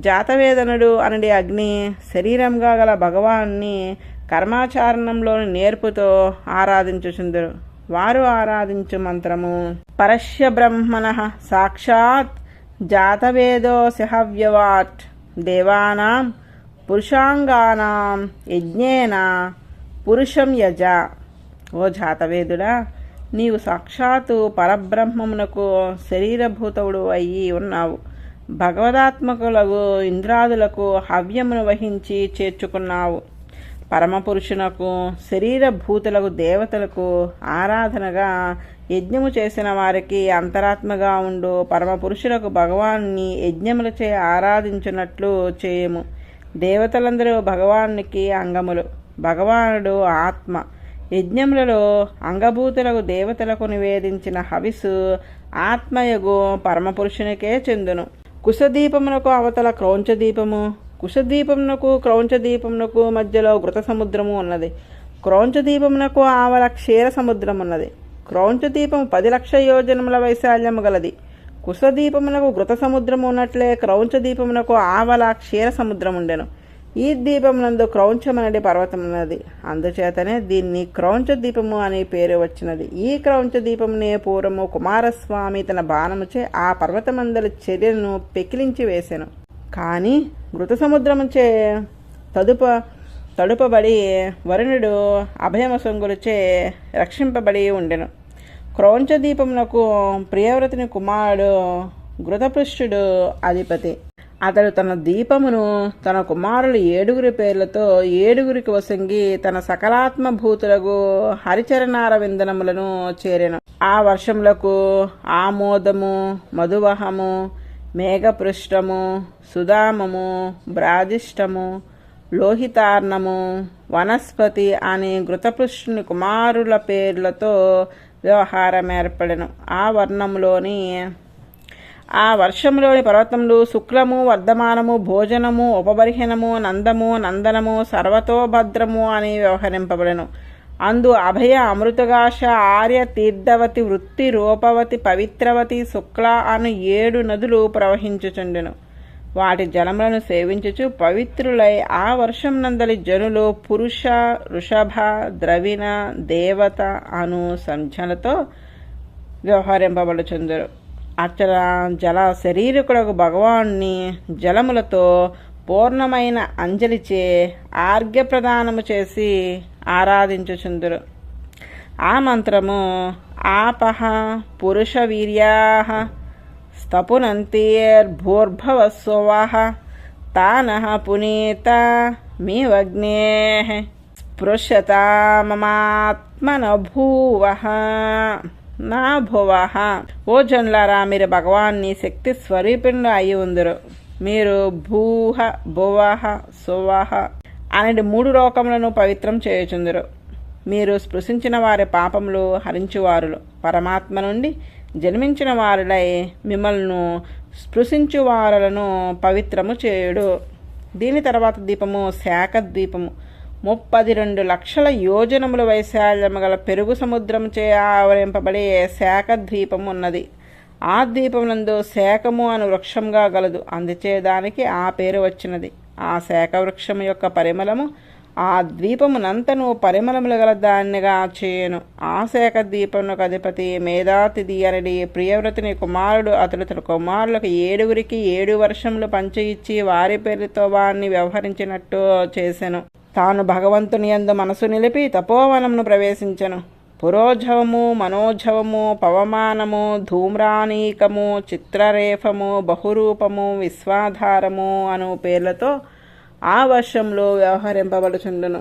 జాతవేదనుడు అనడి అగ్ని శరీరంగా గల భగవాన్ని కర్మాచారణంలోని నేర్పుతో ఆరాధించుచుందురు. వారు ఆరాధించు మంత్రము పరస్య బ్రహ్మణ సాక్షాత్ జాతవేదోస్యహవ్యవాట్ దేవానాం పురుషాంగానాం యజ్ఞేన పురుషం యజ. ఓ జాతవేదుడా, నీవు సాక్షాత్తు పరబ్రహ్మమునకు శరీరభూతవుడు అయి ఉన్నావు. భగవదాత్మకులకు ఇంద్రాదులకు హవ్యమును వహించి చేర్చుకున్నావు. పరమపురుషునకు శరీరభూతులకు దేవతలకు ఆరాధనగా యజ్ఞము చేసిన వారికి అంతరాత్మగా ఉండు పరమపురుషులకు భగవాన్ని యజ్ఞములచే ఆరాధించున్నట్లు చేయము. దేవతలందరూ భగవానికి అంగములు. భగవానుడు ఆత్మ. యజ్ఞములలో అంగభూతులకు దేవతలకు నివేదించిన హవిస్సు ఆత్మయగు పరమపురుషునికే చెందును. కుశదీపమునకు అవతల క్రౌంచదీపము, కుశద్వీపమునకు క్రౌంచదీపమునకు మధ్యలో ఘృత సముద్రము ఉన్నది. క్రౌంచ దీపమునకు ఆవల క్షీర సముద్రమున్నది. క్రౌంచ దీపము 10 లక్షల యోజనముల వైశాల్యము గలది. కుశదీపమునకు ఘృత సముద్రము ఉన్నట్లే క్రౌంచ దీపమునకు ఆవల క్షీర సముద్రముండెను. ఈ దీపమునందు క్రౌంచమనడి పర్వతమున్నది. అందుచేతనే దీన్ని క్రౌంచ దీపము అనే పేరు వచ్చినది. ఈ క్రౌంచ దీపమునే పూర్వము కుమారస్వామి తన బాణముచే ఆ పర్వతమందలి చర్యలను పెకిలించి వేసెను. కానీ ఘృత సముద్రముచే తడుపబడి వరుణుడు అభయమసంగులచే రక్షింపబడి ఉండెను. క్రౌంచ దీపమునకు ప్రియవ్రతుని కుమారుడు ఘృతపృష్ఠుడు అధిపతి. అతడు తన దీపమును తన కుమారులు 7 పేర్లతో 7 వసంగి తన సకలాత్మభూతులకు హరిచరణార విందనములను చేరెను. ఆ వర్షములకు ఆమోదము, మధువహము, మేఘపృష్టము, సుధామము, బ్రాజిష్టము, లోహితార్ణము, వనస్పతి అని ఘృతపృష్ఠుని కుమారుల పేర్లతో వ్యవహారం ఏర్పడెను. ఆ వర్షంలోని పర్వతములు శుక్లము, వర్ధమానము, భోజనము, ఉపబర్హనము, నందము, నందనము, సర్వతోభద్రము అని వ్యవహరింపబడెను. అందు అభయ, అమృతగాశ, ఆర్య, తీర్థవతి, వృత్తి, రూపవతి, పవిత్రవతి, శుక్ల అను 7 నదులు ప్రవహించుచుండెను. వాటి జలములను సేవించుచు పవిత్రులై ఆ వర్షం నందలి జనులు పురుష, వృషభ, ద్రవిణ, దేవత అను సంఖ్యలతో వ్యవహరింపబడుచుందరు. అచల జల శరీరకులకు భగవాన్ని జలములతో పూర్ణమైన అంజలిచే ఆర్ఘ్యప్రదానము చేసి ఆరాధించుచుందురు. ఆ మంత్రము ఆపహ పురుష వీర్యాః స్తపునంతేర్భూర్భవస్సువః తానః పునీత మీవగ్నేః స్పృశ్యతామమాత్మన భూవః నా భువః. ఓ జనులారా, మీరు భగవాన్ని శక్తి స్వరూపులు అయి ఉందరు. మీరు భూహ, భువః, సువః అనేది 3 లోకములను పవిత్రం చేయుచుందరు. మీరు స్పృశించిన వారి పాపములు హరించువారులు. పరమాత్మ నుండి జన్మించిన వారులై మిమ్మల్ని స్పృశించువారులను పవిత్రము చేయుడు. దీని తర్వాత దీపము శాఖ ద్వీపము. 32 లక్షల యోజనముల వైశాల్యము గల పెరుగు సముద్రముచే ఆవరింపబడే శాఖ ద్వీపము ఉన్నది. ఆ ద్వీపమునందు శాఖము అను వృక్షంగా గలదు. అందుచే దానికి ఆ పేరు వచ్చినది. ఆ శాఖ వృక్షము యొక్క పరిమళము ఆ ద్వీపమునంతను పరిమళములు గల దానిగా చేయను. ఆ శాఖ ద్వీపమునకు అధిపతి మేధాతిథి అనడి ప్రియవ్రతుని కుమారుడు. అతడు తన కుమారులకు 7 వర్షములు పంచి ఇచ్చి వారి పేరుతో వారిని వ్యవహరించినట్టు చేసెను. తాను భగవంతుని యందు మనసు నిలిపి తపోవనమును ప్రవేశించెను. పురోజవము, మనోజవము, పవమానము, ధూమ్రానీకము, చిత్రరేఫము, బహురూపము, విశ్వాధారము అను పేర్లతో ఆ వర్షంలో వ్యవహరింపబడుచుండును.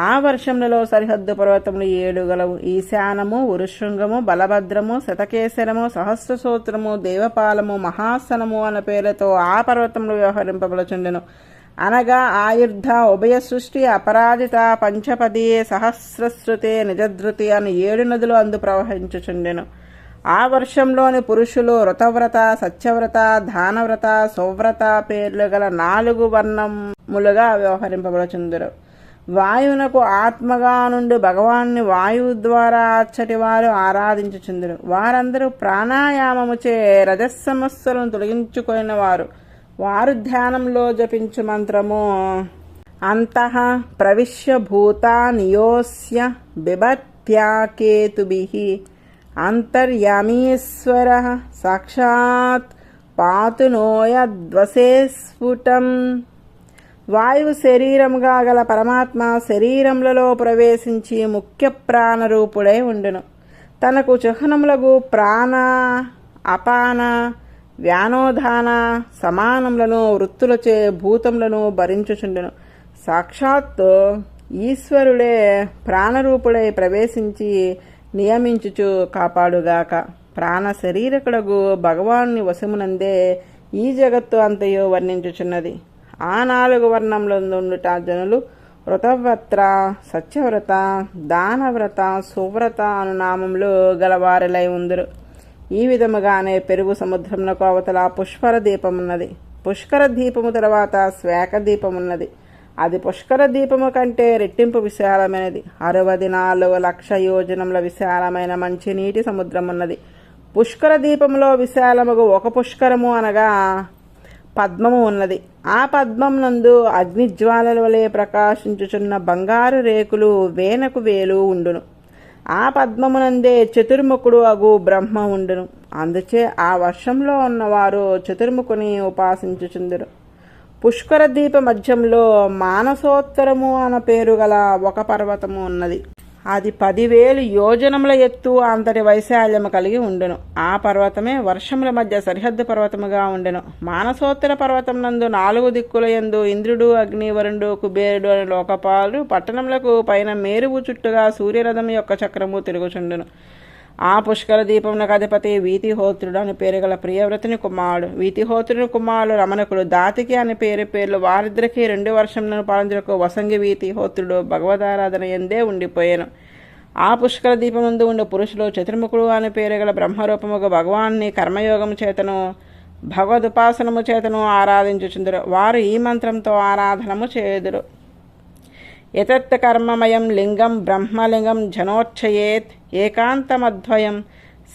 ఆ వర్షములలో సరిహద్దు పర్వతములు 7 గలవు. ఈశానము, ఉరుశృంగము, బలభద్రము, శతకేశరము, సహస్రసూత్రము, దేవపాలము, మహాసనము అన్న పేర్లతో ఆ పర్వతములు వ్యవహరింపబడుచుండును. అనగా ఆయుర్ధ, ఉభయ సృష్టి, అపరాజిత, పంచపది, సహస్రశ్రుతి, నిజధృతి అని 7 నదులు అందు ప్రవహించుచుండెను. ఆ వర్షంలోని పురుషులు ఋతవ్రత, సత్యవ్రత, దానవ్రత, సువ్రత పేర్లు గల 4 వర్ణములుగా వ్యవహరింపబడుచుందురు. వాయువునకు ఆత్మగా నుండి భగవాన్ని వాయువు ద్వారా అచ్చటి వారు ఆరాధించుచుందురు. వారందరూ ప్రాణాయామముచే రజస్సమస్యలను తొలగించుకున్న వారు. వారు ధ్యానంలో జపించు మంత్రము అంతః ప్రవిశ్య భూతానియోస్య బిభత్యాకేతుభిః అంతర్యామీశ్వరః సాక్షాత్ పాతు నోయద్వసే స్ఫుటం. వాయువు శరీరముగా గల పరమాత్మ శరీరములలో ప్రవేశించి ముఖ్య ప్రాణరూపుడై ఉండును. తనకు చిహ్నములకు ప్రాణ, అపాన, వ్యానోధాన సమానములను వృత్తులచే భూతములను భరించుచుండెను. సాక్షాత్తు ఈశ్వరుడే ప్రాణరూపుడై ప్రవేశించి నియమించుచు కాపాడుగాక. ప్రాణ శరీరకుడగు భగవాన్ని వశమునందే ఈ జగత్తు అంతయో వర్ణించుచున్నది. ఆ 4 వర్ణములందుండుట జనులు వ్రతవ్రత, సత్యవ్రత, దానవ్రత, సువ్రత అను నామములు గలవారిలై ఉందరు. ఈ విధముగానే పెరుగు సముద్రమునకు అవతల పుష్కర దీపమున్నది. పుష్కర దీపము తర్వాత శ్వేక దీపమున్నది. అది పుష్కర దీపము కంటే రెట్టింపు విశాలమైనది. 64 లక్షల యోజనముల విశాలమైన మంచి నీటి సముద్రం ఉన్నది. పుష్కర దీపములో విశాలముగు ఒక పుష్కరము అనగా పద్మము ఉన్నది. ఆ పద్మం నందు అగ్నిజ్వాలల వలె ప్రకాశించుచున్న బంగారు రేకులు వేనకు వేలు ఉండును. ఆ పద్మమునందే చతుర్ముఖుడు అగు బ్రహ్మ ఉండును. అందుచే ఆ వర్షంలో ఉన్నవారు చతుర్ముఖుని ఉపాసించుచుందురు. పుష్కర దీప మధ్యంలో మానసోత్తరము అన్న పేరు గల ఒక పర్వతము ఉన్నది. అది 10,000 యోజనముల ఎత్తు అంతటి వైశాల్యము కలిగి ఉండును. ఆ పర్వతమే వర్షముల మధ్య సరిహద్దు పర్వతముగా ఉండెను. మానసోత్తర పర్వతం నందు 4 దిక్కుల యందు ఇంద్రుడు, అగ్ని, వరుణుడు, కుబేరుడు అని లోకపాలు పట్టణములకు పైన మేరువు చుట్టుగా సూర్యరథం యొక్క చక్రము తిరుగుచుండును. ఆ పుష్కర దీపమునకు అధిపతి వీతిహోత్రుడు అని పేరు గల ప్రియవ్రతుని కుమారుడు. వీతిహోత్రుని కుమారుడు రమణకుడు. దాతికి అని పేర్లు వారిద్దరికి 2 వర్షములను పాలించుటకు వసంగి వీతిహోత్రుడు భగవదారాధన ఎందే ఉండిపోయాను. ఆ పుష్కర దీపముందు ఉండే పురుషులు చతుర్ముఖుడు అని పేరు గల బ్రహ్మరూపముగా భగవాన్ని కర్మయోగము చేతను భగవదుపాసనము చేతను ఆరాధించుచుందురు. వారు ఈ మంత్రంతో ఆరాధనము చేయుదురు. ఎతత్ కర్మమయం లింగం బ్రహ్మలింగం జనోచ్చయేత్ ఏకాంతమద్వయం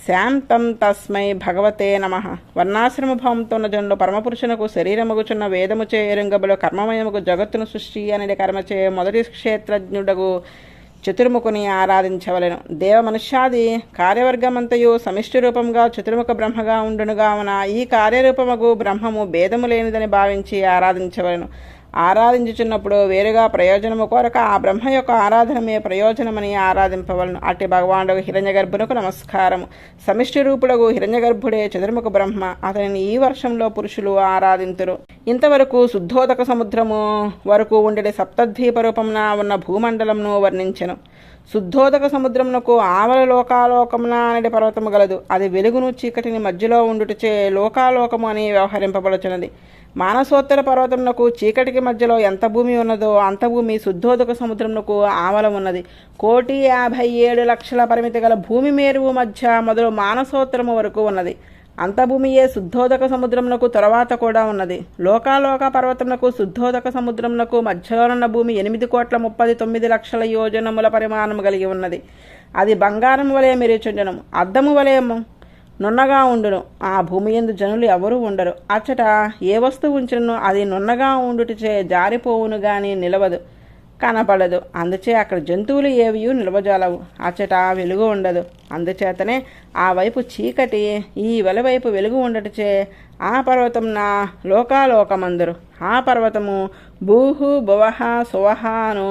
శాంతం తస్మై భగవతే నమః. వర్ణాశ్రమ భావంతో ఉన్న జనులు పరమపురుషునకు శరీరముగుచున్న వేదముచే ఎరుంగబులు కర్మమయముకు జగత్తును సృష్టి అనేది కర్మచే మొదటి క్షేత్రజ్ఞుడగు చతుర్ముఖుని ఆరాధించవలెను. దేవ మనుష్యాది కార్యవర్గమంతయు సమిష్టి రూపంగా చతుర్ముఖ బ్రహ్మగా ఉండునుగావున ఈ కార్యరూపముగు బ్రహ్మము భేదము లేనిదని భావించి ఆరాధించవలెను. ఆరాధించుచున్నప్పుడు వేరుగా ప్రయోజనము కోరక ఆ బ్రహ్మ యొక్క ఆరాధనమే ప్రయోజనమని ఆరాధింపవలను. అట్టి భగవానుడు హిరణ్యగర్భునకు నమస్కారము. సమిష్టి రూపుడగు హిరణ్యగర్భుడే చతుర్ముఖ బ్రహ్మ. అతనిని ఈ వర్షంలో పురుషులు ఆరాధింతురు. ఇంతవరకు శుద్ధోదక సముద్రము వరకు ఉండే సప్తద్వీప రూపమున ఉన్న భూమండలంను వర్ణించెను. శుద్ధోదక సముద్రమునకు ఆవల లోకాలోకమున అనే పర్వతము గలదు. అది వెలుగును చీకటిని మధ్యలో ఉండుటచే లోకాలోకము అని వ్యవహరింపబడుచున్నది. మానసోత్తర పర్వతమునకు చీకటికి మధ్యలో ఎంత భూమి ఉన్నదో అంత భూమి శుద్ధోదక సముద్రమునకు ఆవల ఉన్నది. 1,57,00,000 పరిమితి గల భూమి మేరువు మధ్య మొదలు మానసోత్తరము వరకు ఉన్నది. అంత భూమియే శుద్ధోదక సముద్రమునకు తరువాత కూడా ఉన్నది. లోకాలోక పర్వతమునకు శుద్ధోదక సముద్రమునకు మధ్యలోనున్న భూమి 8,39,00,000 యోజనముల పరిమాణము కలిగి ఉన్నది. అది బంగారం వలె మెరుచుండెను, అద్దము వలె నున్నగా ఉండును. ఆ భూమి యందు జనులు ఎవరూ ఉండరు. అచ్చట ఏ వస్తువు ఉంచును అది నున్నగా ఉండుటచే జారిపోవును గాని నిలవదు, కనపడదు. అందుచే అక్కడ జంతువులు ఏవియూ నిలవజాలవు. అచ్చట వెలుగు ఉండదు. అందుచేతనే ఆ వైపు చీకటి, ఈ వెలవైపు వెలుగు ఉండటచే ఆ పర్వతంన లోకాలోకమందరు. ఆ పర్వతము భూహు భువహ సువహ అను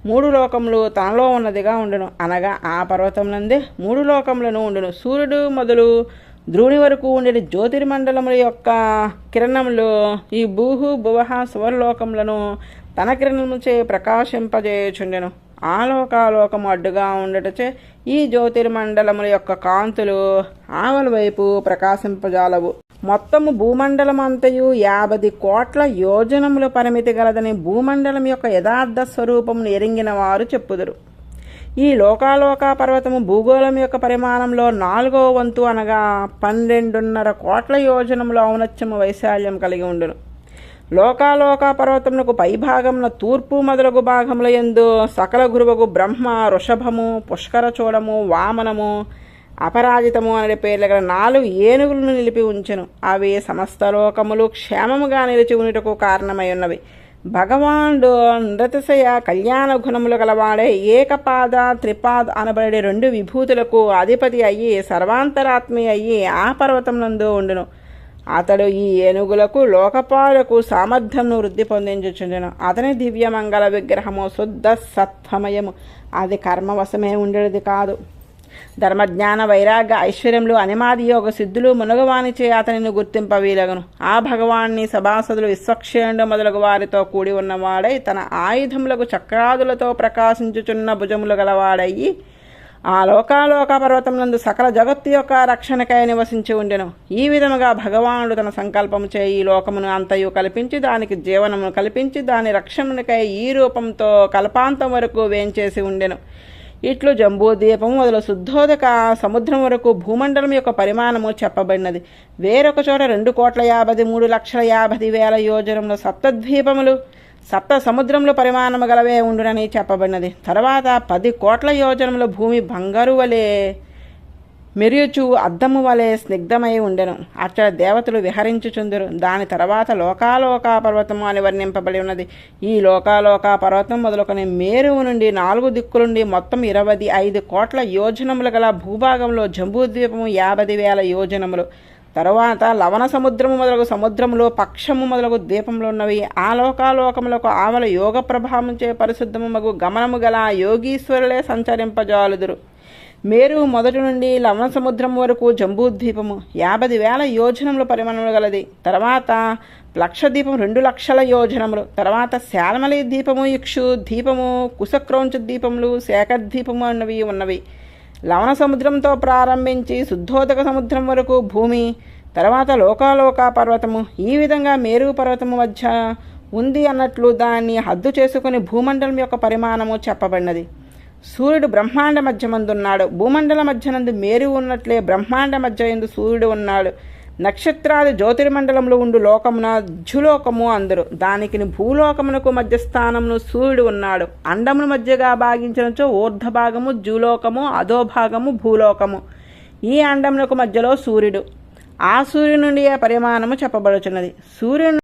3 లోకములు తనలో ఉన్నదిగా ఉండును. అనగా ఆ పర్వతం నందే 3 లోకములను ఉండును. సూర్యుడు మొదలు ధ్రువుని వరకు ఉండే జ్యోతిర్మండలముల యొక్క కిరణములు ఈ భూహు భువహ సువర్లోకములను తన కిరణముచే ప్రకాశింపజేయుచుండెను. ఆ లోకాలోకము అడ్డుగా ఉండటచే ఈ జ్యోతిర్మండలముల యొక్క కాంతులు ఆవల వైపు ప్రకాశింపజాలవు. మొత్తము భూమండలమంతయు 50 కోట్ల యోజనముల పరిమితి గలదని భూమండలం యొక్క యథార్థ స్వరూపమును ఎరింగిన వారు చెప్పుదురు. ఈ లోకాలోక పర్వతము భూగోళం యొక్క పరిమాణంలో 4వ వంతు అనగా 12.5 కోట్ల యోజనముల ఔన్నత్యము వైశాల్యం కలిగి ఉండును. లోకాలోక పర్వతమునకు పైభాగమున తూర్పు మొదలగు భాగముల యందు సకల గురువగు బ్రహ్మ, వృషభము, పుష్కరచూడము, వామనము, అపరాజితము అనే పేర్ల గల 4 ఏనుగులను నిలిపి ఉంచెను. అవి సమస్త లోకములు క్షేమముగా నిలిచి ఉండుటకు కారణమై ఉన్నవి. భగవానుడు నృతశయ కళ్యాణ గుణములు గలవాడే ఏకపాద త్రిపాద అనబడే 2 విభూతులకు అధిపతి అయ్యి సర్వాంతరాత్మి అయ్యి ఆ పర్వతం నందు ఉండును. అతడు ఈ ఏనుగులకు లోకపాలకు సామర్థ్యంను వృద్ధి పొందించుచుండెను. అతని దివ్యమంగళ విగ్రహము శుద్ధ సత్వమయము. అది కర్మవశమే ఉండేది కాదు. ధర్మజ్ఞాన వైరాగ్య ఐశ్వర్యములు అనిమాది యోగ సిద్ధులు మునగవానిచే అతనిని గుర్తింపవీలగను. ఆ భగవాన్ని సభాసదులు విశ్వక్షేణుడు మొదలగు వారితో కూడి ఉన్నవాడై తన ఆయుధములకు చక్రాదులతో ప్రకాశించుచున్న భుజములు గలవాడయ్యి ఆ లోకాలోక పర్వతమునందు సకల జగత్తు యొక్క రక్షణకై నివసించి ఉండెను. ఈ విధముగా భగవానుడు తన సంకల్పము చే ఈ లోకమును అంతయు కల్పించి దానికి జీవనమును కల్పించి దాని రక్షణకై ఈ రూపంతో కల్పాంతం వరకు వేంచేసి ఉండెను. ఇట్లు జంబూద్వీపము మొదలు శుద్ధోదక సముద్రం వరకు భూమండలం యొక్క పరిమాణము చెప్పబడినది. వేరొక చోట 2,53,50,50,000 యోజనముల సప్తద్వీపములు, సప్త సముద్రముల పరిమాణము గలవే ఉండునని చెప్పబడినది. తర్వాత 10 కోట్ల యోజనముల భూమి బంగారు వలె మెరియుచు అద్దము వలె స్నిగ్ధమై ఉండెను. అక్కడ దేవతలు విహరించుచుందురు. దాని తర్వాత లోకాలోక పర్వతము అని వర్ణింపబడి ఉన్నది. ఈ లోకాలోక పర్వతం మొదలుకొని మేరువు నుండి 4 దిక్కుల నుండి మొత్తం 25 కోట్ల యోజనములు గల భూభాగంలో జంబూద్వీపము 50,000 యోజనములు. తరువాత లవణ సముద్రము మొదలగు సముద్రములో పక్షము మొదలగు ద్వీపములు ఉన్నవి. ఆ లోకాలోకములకు ఆవల యోగ ప్రభావంచే పరిశుద్ధము మగు గమనము గల యోగీశ్వరులే సంచరింపజాలుదురు. మేరు మొదటి నుండి లవణ సముద్రం వరకు జంబూద్వీపము 50,000 యోజనముల పరిమాణములు గలది. తర్వాత లక్షద్వీపం 2 లక్షల యోజనములు. తర్వాత శాల్మలి ద్వీపము, ఇక్షు ద్వీపము, కుశక్రౌంచ ద్వీపములు, శేఖర్ ద్వీపము అన్నవి ఉన్నవి. లవణ సముద్రంతో ప్రారంభించి శుద్ధోదక సముద్రం వరకు భూమి, తర్వాత లోకాలోక పర్వతము. ఈ విధంగా మేరు పర్వతము మధ్య ఉంది అన్నట్లు దాన్ని హద్దు చేసుకుని భూమండలం యొక్క పరిమాణము చెప్పబడినది. సూర్యుడు బ్రహ్మాండ మధ్యమందున్నాడు. భూమండల మధ్యనందు మేరు ఉన్నట్లే బ్రహ్మాండ మధ్య ఎందు సూర్యుడు ఉన్నాడు. నక్షత్రాది జ్యోతిర్మండలంలో ఉండు లోకమున ధ్యులోకము అందరు. దానికి భూలోకమునకు మధ్యస్థానమును సూర్యుడు ఉన్నాడు. అండమును మధ్యగా భాగించినచో ఊర్ధభాగము జ్యులోకము, అధోభాగము భూలోకము. ఈ అండమునకు మధ్యలో సూర్యుడు. ఆ సూర్యుడి నుండి పరిమాణము చెప్పబడుచున్నది. సూర్యుడు